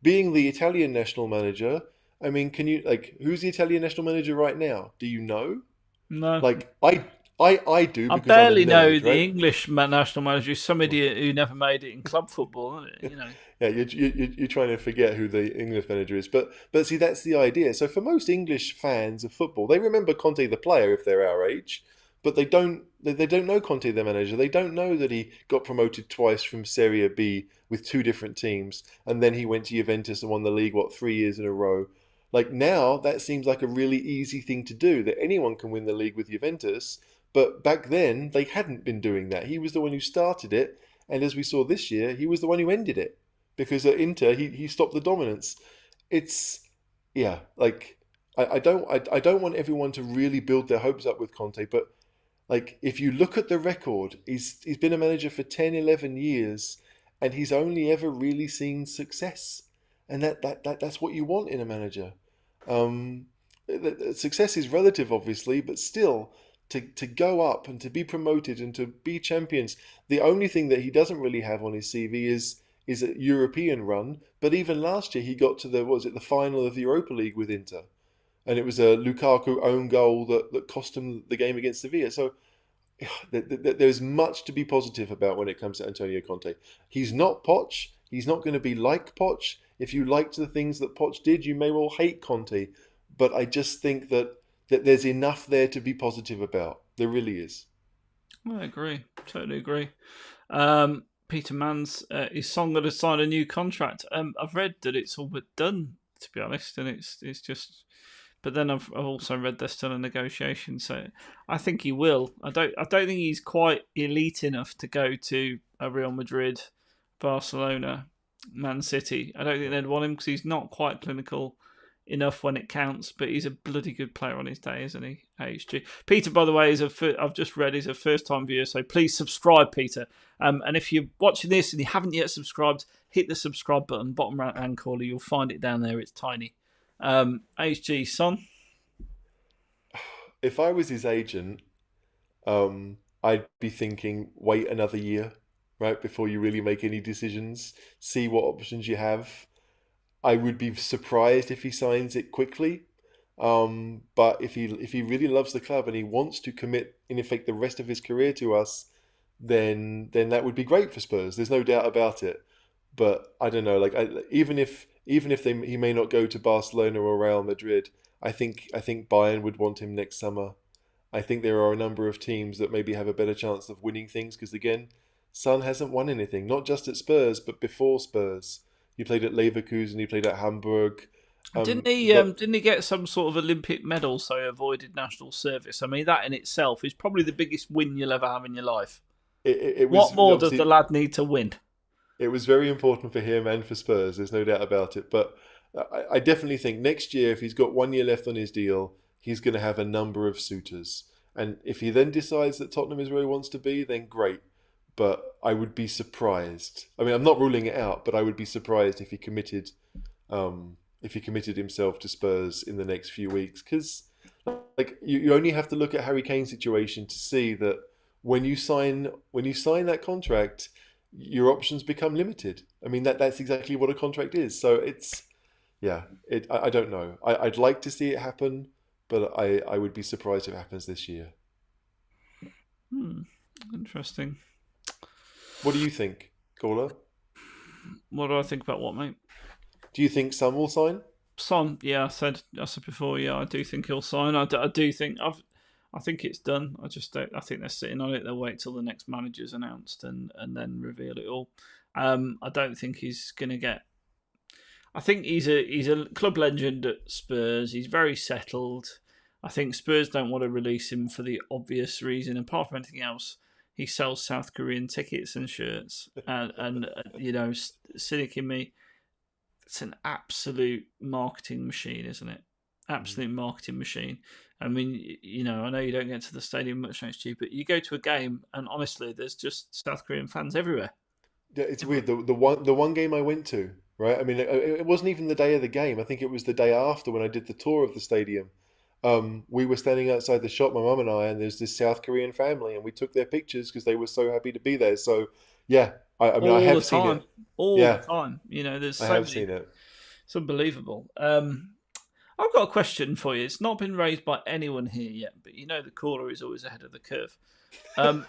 being the Italian national manager. I mean, can you who's the Italian national manager right now? Do you know? No, Like I do I because I'm a barely know nerd, the right? English national manager. Is some idiot who never made it in club football, isn't it? Yeah, you're trying to forget who the English manager is, but see that's the idea. So for most English fans of football, they remember Conte the player if they're our age, but they don't know Conte the manager. They don't know that he got promoted twice from Serie B with 2 different teams, and then he went to Juventus and won the league 3 years in a row. Like now, that seems like a really easy thing to do. That anyone can win the league with Juventus, but back then they hadn't been doing that. He was the one who started it, and as we saw this year, he was the one who ended it because at Inter he stopped the dominance. It's yeah, like I don't want everyone to really build their hopes up with Conte, but like if you look at the record, he's been a manager for 10, 11 years and he's only ever really seen success. And that's what you want in a manager. Um, Success is relative, obviously, but still, to go up and to be promoted and to be champions, the only thing that he doesn't really have on his CV is a European run. But even last year, he got to the final of the Europa League with Inter, and it was a Lukaku own goal that cost him the game against Sevilla. So there's much to be positive about when it comes to Antonio Conte. He's not Poch. He's not going to be like Poch. If you liked the things that Poch did, you may well hate Conte. but I just think that there's enough there to be positive about. There really is. I agree. Totally agree. Peter Mann's his song going to sign a new contract. I've read that it's all but done, to be honest, and it's just. But then I've also read there's still a negotiation, so I think he will. I don't think he's quite elite enough to go to a Real Madrid, Barcelona, Man City. I don't think they'd want him because he's not quite clinical enough when it counts. But he's a bloody good player on his day, isn't he? HG Peter, by the way, I've just read he's a first time viewer, so please subscribe, Peter. And if you're watching this and you haven't yet subscribed, hit the subscribe button, bottom right hand corner. You'll find it down there. It's tiny. HG, Son. If I was his agent, I'd be thinking, wait another year, right, before you really make any decisions. See what options you have. I would be surprised if he signs it quickly. But if he really loves the club and he wants to commit, in effect, the rest of his career to us, then that would be great for Spurs. There's no doubt about it. But I don't know, like even if he may not go to Barcelona or Real Madrid, I think Bayern would want him next summer. I think there are a number of teams that maybe have a better chance of winning things because again, Son hasn't won anything, not just at Spurs but before Spurs. He played at Leverkusen, he played at Hamburg. Didn't he? But Didn't he get some sort of Olympic medal so he avoided national service? I mean, that in itself is probably the biggest win you'll ever have in your life. it What was more does the obviously lad need to win? it was very important for him and for Spurs. There's no doubt about it. But I definitely think next year, if he's got 1 year left on his deal, he's going to have a number of suitors. And if he then decides that Tottenham is where he wants to be, then great. But I would be surprised. I mean, I'm not ruling it out, but I would be surprised if he committed himself to Spurs in the next few weeks. Because like you only have to look at Harry Kane's situation to see that when you sign that contract, your options become limited. I mean that's exactly what a contract is. So it's yeah, I don't know. I'd like to see it happen, but I would be surprised if it happens this year. Interesting. What do you think, Caller? What do I think about what, mate? Do you think some will sign? Son, yeah, I said before, yeah, I do think he'll sign. I do think I think it's done. I just don't. I think they're sitting on it. They'll wait till the next manager's announced and then reveal it all. I don't think he's going to get. I think he's a club legend at Spurs. He's very settled. I think Spurs don't want to release him for the obvious reason. Apart from anything else, he sells South Korean tickets and shirts, and cynic in me. It's an absolute marketing machine, isn't it? Absolute marketing machine. I mean, I know you don't get to the stadium much next year, but you go to a game, and honestly, there's just South Korean fans everywhere. Yeah, it's weird. The one game I went to, right? I mean, it wasn't even the day of the game. I think it was the day after when I did the tour of the stadium. We were standing outside the shop, my mum and I, and there's this South Korean family, and we took their pictures because they were so happy to be there. So, yeah, I mean, I All the have seen it. time, all the Yeah, time. There's I so have many. seen it. It's unbelievable. I've got a question for you. It's not been raised by anyone here yet, but the caller is always ahead of the curve, um,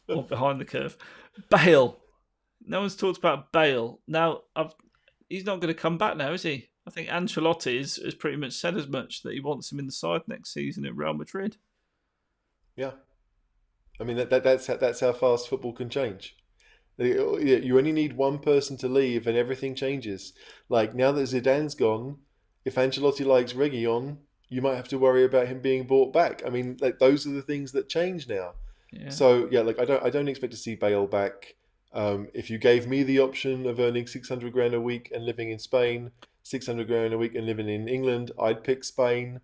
or behind the curve. Bale. No one's talked about Bale. Now, he's not going to come back now, is he? I think Ancelotti has pretty much said as much that he wants him in the side next season at Real Madrid. Yeah, I mean that's how fast football can change. You only need one person to leave, and everything changes. Like now that Zidane's gone, if Ancelotti likes Reguilon, you might have to worry about him being bought back. I mean, like those are the things that change now. Yeah. So yeah, like I don't expect to see Bale back. If you gave me the option of earning 600 grand a week and living in Spain, 600 grand a week and living in England, I'd pick Spain.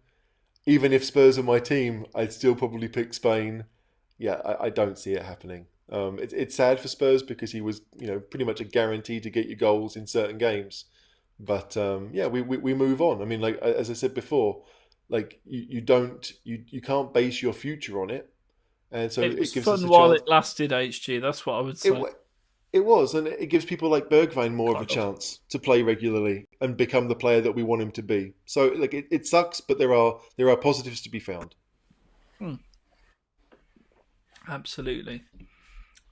Even if Spurs are my team, I'd still probably pick Spain. Yeah, I don't see it happening. It's sad for Spurs because he was, pretty much a guarantee to get you goals in certain games. But yeah, we move on. I mean, like as I said before, like you can't base your future on it, and so It was it gives us fun a while chance. it lasted, HG. That's what I would It say. wa- it was, and it gives people like Bergwijn more of a Kind of. chance to play regularly and become the player that we want him to be. So like it sucks, but there are positives to be found. Hmm. Absolutely.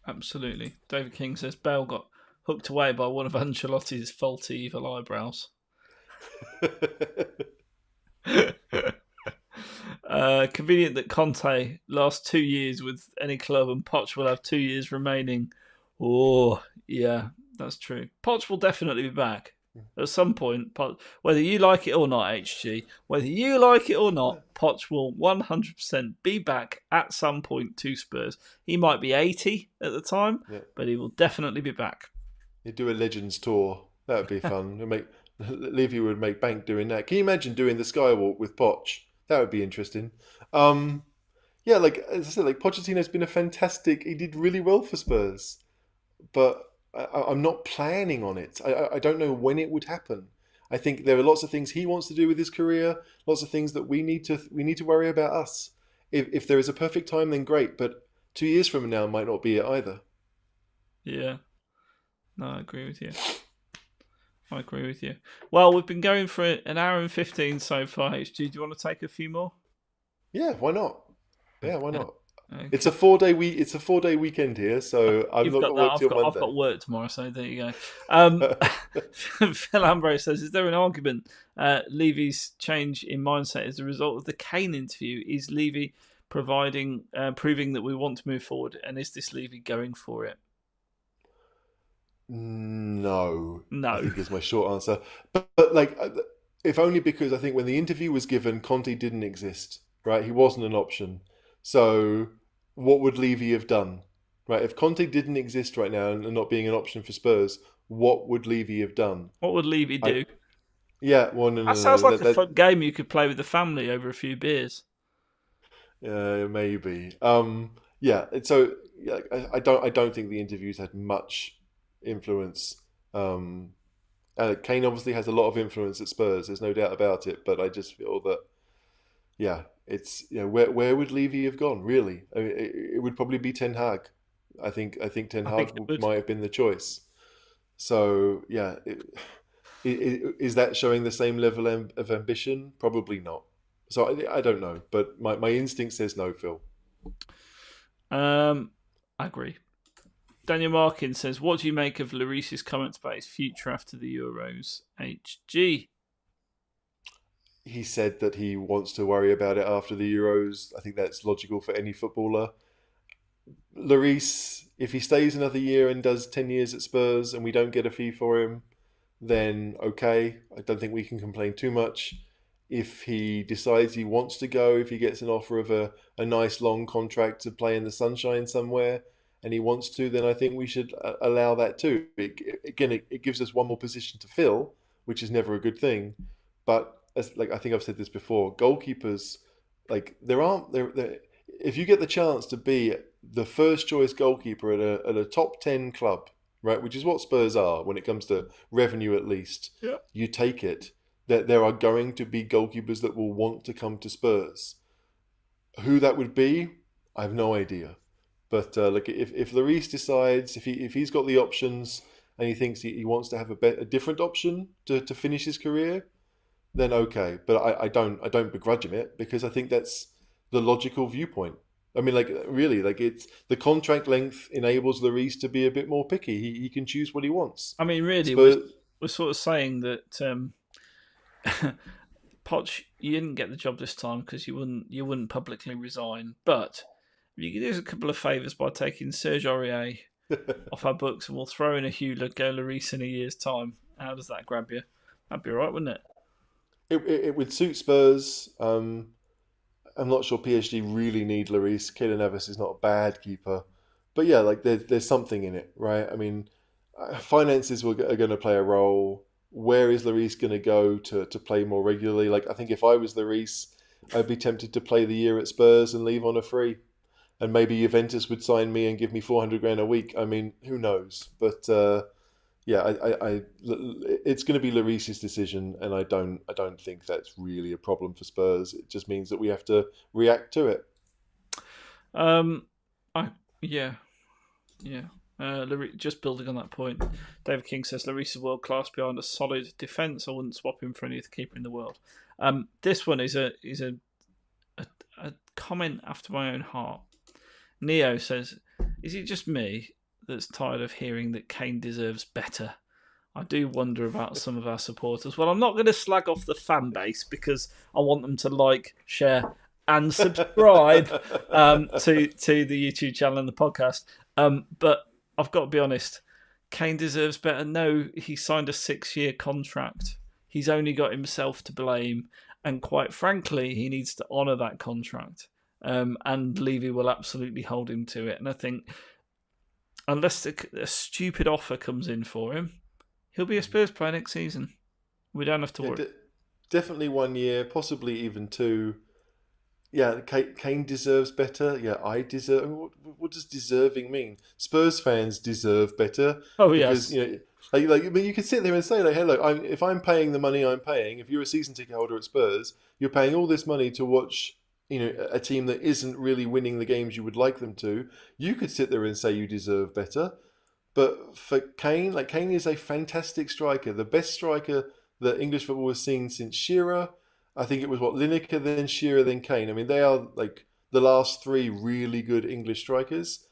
Absolutely. David King says Bale got hooked away by one of Ancelotti's faulty evil eyebrows. Convenient that Conte lasts 2 years with any club and Poch will have 2 years remaining. Oh, yeah, that's true. Poch will definitely be back at some point. Whether you like it or not, HG, whether you like it or not, Poch will 100% be back at some point to Spurs. He might be 80 at the time, but he will definitely be back. He'd do a Legends tour. That would be fun. Levy would make bank doing that. Can you imagine doing the Skywalk with Poch? That would be interesting. Yeah, like as I said, like Pochettino's been a fantastic. He did really well for Spurs, but I'm not planning on it. I don't know when it would happen. I think there are lots of things he wants to do with his career. Lots of things that we need to worry about us. If there is a perfect time, then great. But 2 years from now might not be it either. Yeah, no, I agree with you. Well, we've been going for an hour and 15 so far. HG, do you want to take a few more? Yeah, why not? Yeah, why not? Okay. It's a 4 day week. It's a 4 day weekend here, so I'm not going to work till Monday. I've got work tomorrow, so there you go. Phil Ambrose says, "Is there an argument Levy's change in mindset as a result of the Kane interview? Is Levy proving that we want to move forward, and is this Levy going for it?" No, No. I think is my short answer. But like, if only because I think when the interview was given, Conte didn't exist, right? He wasn't an option. So what would Levy have done, right? If Conte didn't exist right now and not being an option for Spurs, what would Levy have done? What would Levy do? That sounds like a fun game you could play with the family over a few beers. Maybe. Yeah. So yeah, I don't think the interviews had much influence. Kane obviously has a lot of influence at Spurs. There's no doubt about it. But I just feel that, yeah, it's where would Levy have gone? Really, I mean, it would probably be Ten Hag. I think Ten Hag might have been the choice. So yeah, is that showing the same level of ambition? Probably not. So I don't know, but my instinct says no, Phil. I agree. Daniel Markin says, "What do you make of Lloris's comments about his future after the Euros?" HG. He said that he wants to worry about it after the Euros. I think that's logical for any footballer. Lloris, if he stays another year and does 10 years at Spurs and we don't get a fee for him, then okay. I don't think we can complain too much. If he decides he wants to go, if he gets an offer of a nice long contract to play in the sunshine somewhere and he wants to, then I think we should allow that too. It gives us one more position to fill, which is never a good thing. But I think I've said this before, goalkeepers, like if you get the chance to be the first choice goalkeeper at a top 10 club, right, which is what Spurs are when it comes to revenue at least, you take it. That there are going to be goalkeepers that will want to come to Spurs. Who that would be, I have no idea. But if Lloris decides, if he's got the options and he thinks he wants to have a different option to finish his career, then okay. But I don't begrudge him it because I think that's the logical viewpoint. I mean, it's the contract length enables Lloris to be a bit more picky. He can choose what he wants. I mean, really, we're sort of saying that Poch, you didn't get the job this time because you wouldn't publicly resign. But you could do us a couple of favours by taking Serge Aurier off our books, and we'll throw in a Hugo Lloris in a year's time. How does that grab you? That'd be all right, wouldn't it? It would suit Spurs. I'm not sure PSG really need Lloris. Keylor Navas is not a bad keeper, but yeah, like there's something in it, right? I mean, finances are going to play a role. Where is Lloris going to go to play more regularly? Like, I think if I was Lloris, I'd be tempted to play the year at Spurs and leave on a free. And maybe Juventus would sign me and give me 400 grand a week. I mean, who knows? But it's going to be Lloris's decision, and I don't think that's really a problem for Spurs. It just means that we have to react to it. Just building on that point, David King says Lloris is world class behind a solid defence. I wouldn't swap him for any other keeper in the world. This one is a comment after my own heart. Neo says, "Is it just me that's tired of hearing that Kane deserves better? I do wonder about some of our supporters." Well, I'm not going to slag off the fan base because I want them to like, share, and subscribe to the YouTube channel and the podcast. But I've got to be honest, Kane deserves better. No, he signed a 6-year contract. He's only got himself to blame, and quite frankly, he needs to honour that contract. And Levy will absolutely hold him to it. And I think unless a stupid offer comes in for him, he'll be a Spurs player next season. We don't have to worry. Definitely 1 year, possibly even 2. Yeah, Kane deserves better. Yeah, I deserve. What does deserving mean? Spurs fans deserve better Oh, because yes. I mean, you can sit there and say like, "Hey, look, if I'm paying the money I'm paying, if you're a season ticket holder at Spurs, you're paying all this money to watch, a team that isn't really winning the games you would like them to. You could sit there and say you deserve better, but for Kane, like Kane is a fantastic striker, the best striker that English football has seen since Shearer. I think it was Lineker, then Shearer, then Kane. I mean, they are like the last 3 really good English strikers.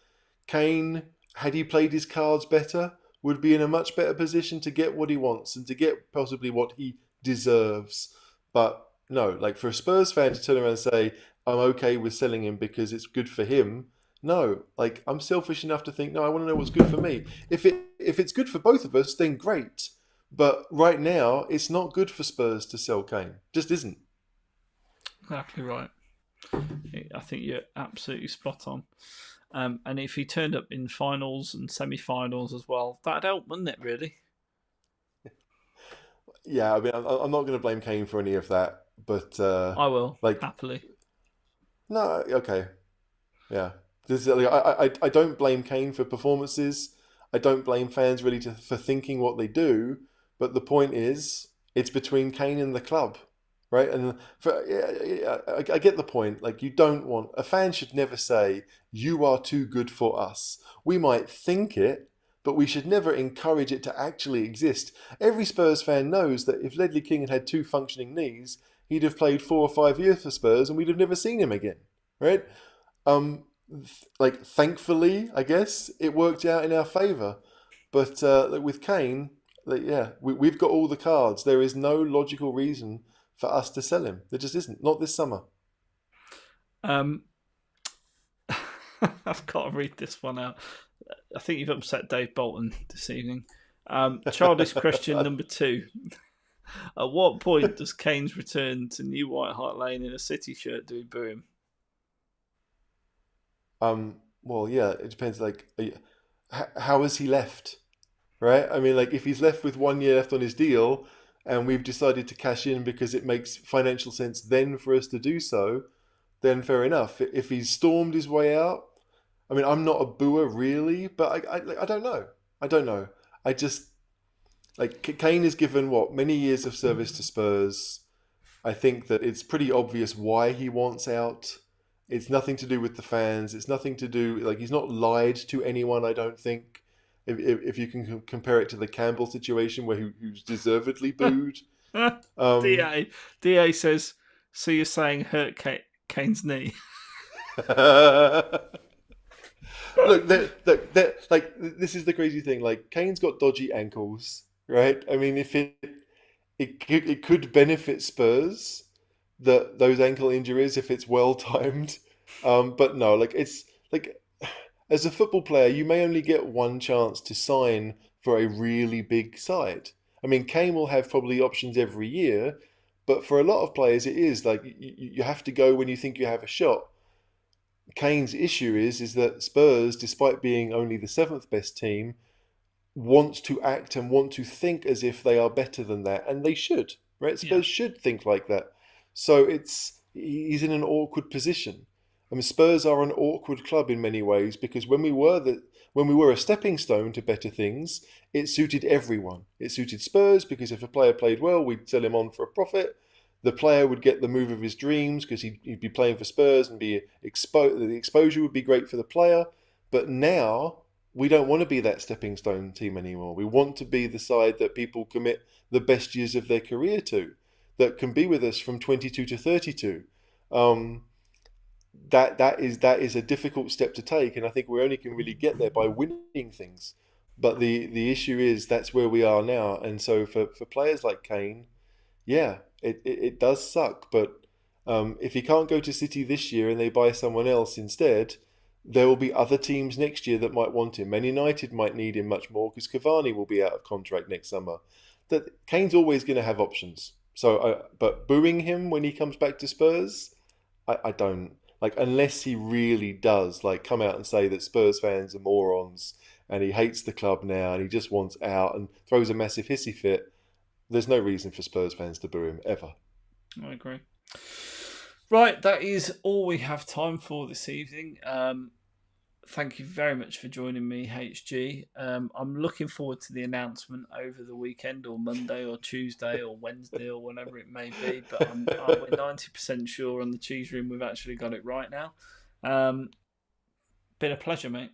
Kane, had he played his cards better, would be in a much better position to get what he wants and to get possibly what he deserves. But no, like for a Spurs fan to turn around and say, I'm okay with selling him because it's good for him. No, like I'm selfish enough to think, no, I want to know what's good for me. If it's good for both of us, then great. But right now, it's not good for Spurs to sell Kane. Just isn't. Exactly right. I think you're absolutely spot on. And if he turned up in finals and semi-finals as well, that'd help, wouldn't it? Really? Yeah, I mean, I'm not going to blame Kane for any of that, but I will like, happily. no, okay, yeah. I don't blame Kane for performances. I don't blame fans really for thinking what they do. But the point is, it's between Kane and the club, right? And I get the point. Like, you don't want a fan should never say you are too good for us. We might think it, but we should never encourage it to actually exist. Every Spurs fan knows that if Ledley King had 2 functioning knees, he'd have played 4 or 5 years for Spurs, and we'd have never seen him again, right? Um, like thankfully, I guess it worked out in our favour. But with Kane, like, yeah, we've got all the cards. There is no logical reason for us to sell him. There just isn't. Not this summer. Um, I've got to read this one out. I think you've upset Dave Bolton this evening. Childish question number 2. At what point does Kane's return to New White Hart Lane in a City shirt do we boo him? Well, yeah, it depends. Like, how has he left? Right? I mean, like, if he's left with 1 year left on his deal, and we've decided to cash in because it makes financial sense then for us to do so, then fair enough. If he's stormed his way out, I mean, I'm not a booer really, but I don't know. I don't know. I just like Kane has given what many years of service to Spurs. I think that it's pretty obvious why he wants out. It's nothing to do with the fans. It's nothing to do like he's not lied to anyone. I don't think. If you can compare it to the Campbell situation where who's deservedly booed. DA says, so you're saying hurt Kane's knee? Look, like this is the crazy thing. Like Kane's got dodgy ankles, right? I mean, if it could benefit Spurs that those ankle injuries if it's well timed. But no, like it's like as a football player, you may only get one chance to sign for a really big side. I mean, Kane will have probably options every year, but for a lot of players, it is like you have to go when you think you have a shot. Kane's issue is that Spurs, despite being only the 7th best team, want to act and want to think as if they are better than that, and they should, right? Yeah. Spurs should think like that. So he's in an awkward position. I mean, Spurs are an awkward club in many ways because when we were a stepping stone to better things, it suited everyone. It suited Spurs because if a player played well, we'd sell him on for a profit. The player would get the move of his dreams because he'd be playing for Spurs and be exposed. The exposure would be great for the player. But now we don't want to be that stepping stone team anymore. We want to be the side that people commit the best years of their career to, that can be with us from 22 to 32. That is a difficult step to take, and I think we only can really get there by winning things. But the issue is that's where we are now, and so for players like Kane, yeah, it does suck, but If he can't go to City this year and they buy someone else instead, there will be other teams next year that might want him. Man United might need him much more because Cavani will be out of contract next summer. That Kane's always going to have options. So, but booing him when he comes back to Spurs, I don't like unless he really does like come out and say that Spurs fans are morons and he hates the club now and he just wants out and throws a massive hissy fit. There's no reason for Spurs fans to boo him ever. I agree. Right, that is all we have time for this evening. Thank you very much for joining me, HG. I'm looking forward to the announcement over the weekend or Monday or Tuesday or Wednesday or whenever it may be. But we're 90% sure on the cheese room we've actually got it right now. Been a pleasure, mate.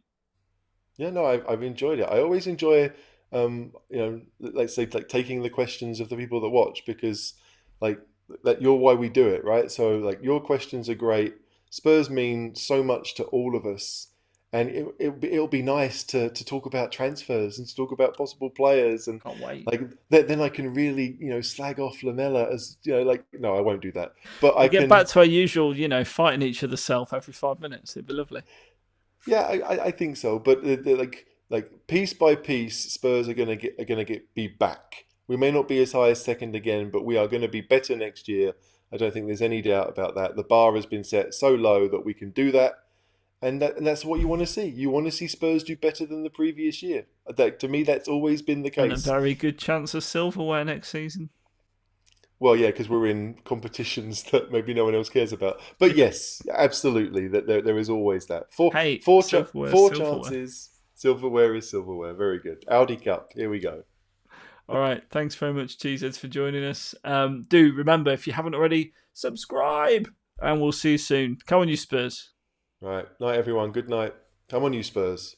Yeah, no, I've enjoyed it. I always enjoy, let's say like taking the questions of the people that watch because like that you're why we do it, right? So like your questions are great. Spurs mean so much to all of us. And it'll be nice to talk about transfers and to talk about possible players and Can't wait. like then I can really slag off Lamella as like no I won't do that but I get can back to our usual fighting each other's self every 5 minutes. It'd be lovely. Yeah, I think so. But like piece by piece, Spurs are gonna be back. We may not be as high as second again, but we are going to be better next year. I don't think there's any doubt about that. The bar has been set so low that we can do that, and that's what you want to see. You want to see Spurs do better than the previous year. To me, that's always been the And a case. very good chance of silverware next season. Well, yeah, because we're in competitions that maybe no one else cares about. But yes, absolutely, that there is always that. Four chances. Silverware is silverware. Very good. Audi Cup. Here we go. All right. Thanks very much, Cheeseheads, for joining us. Do remember, if you haven't already, subscribe. And we'll see you soon. Come on, you Spurs. Right. Night, everyone. Good night. Come on, you Spurs.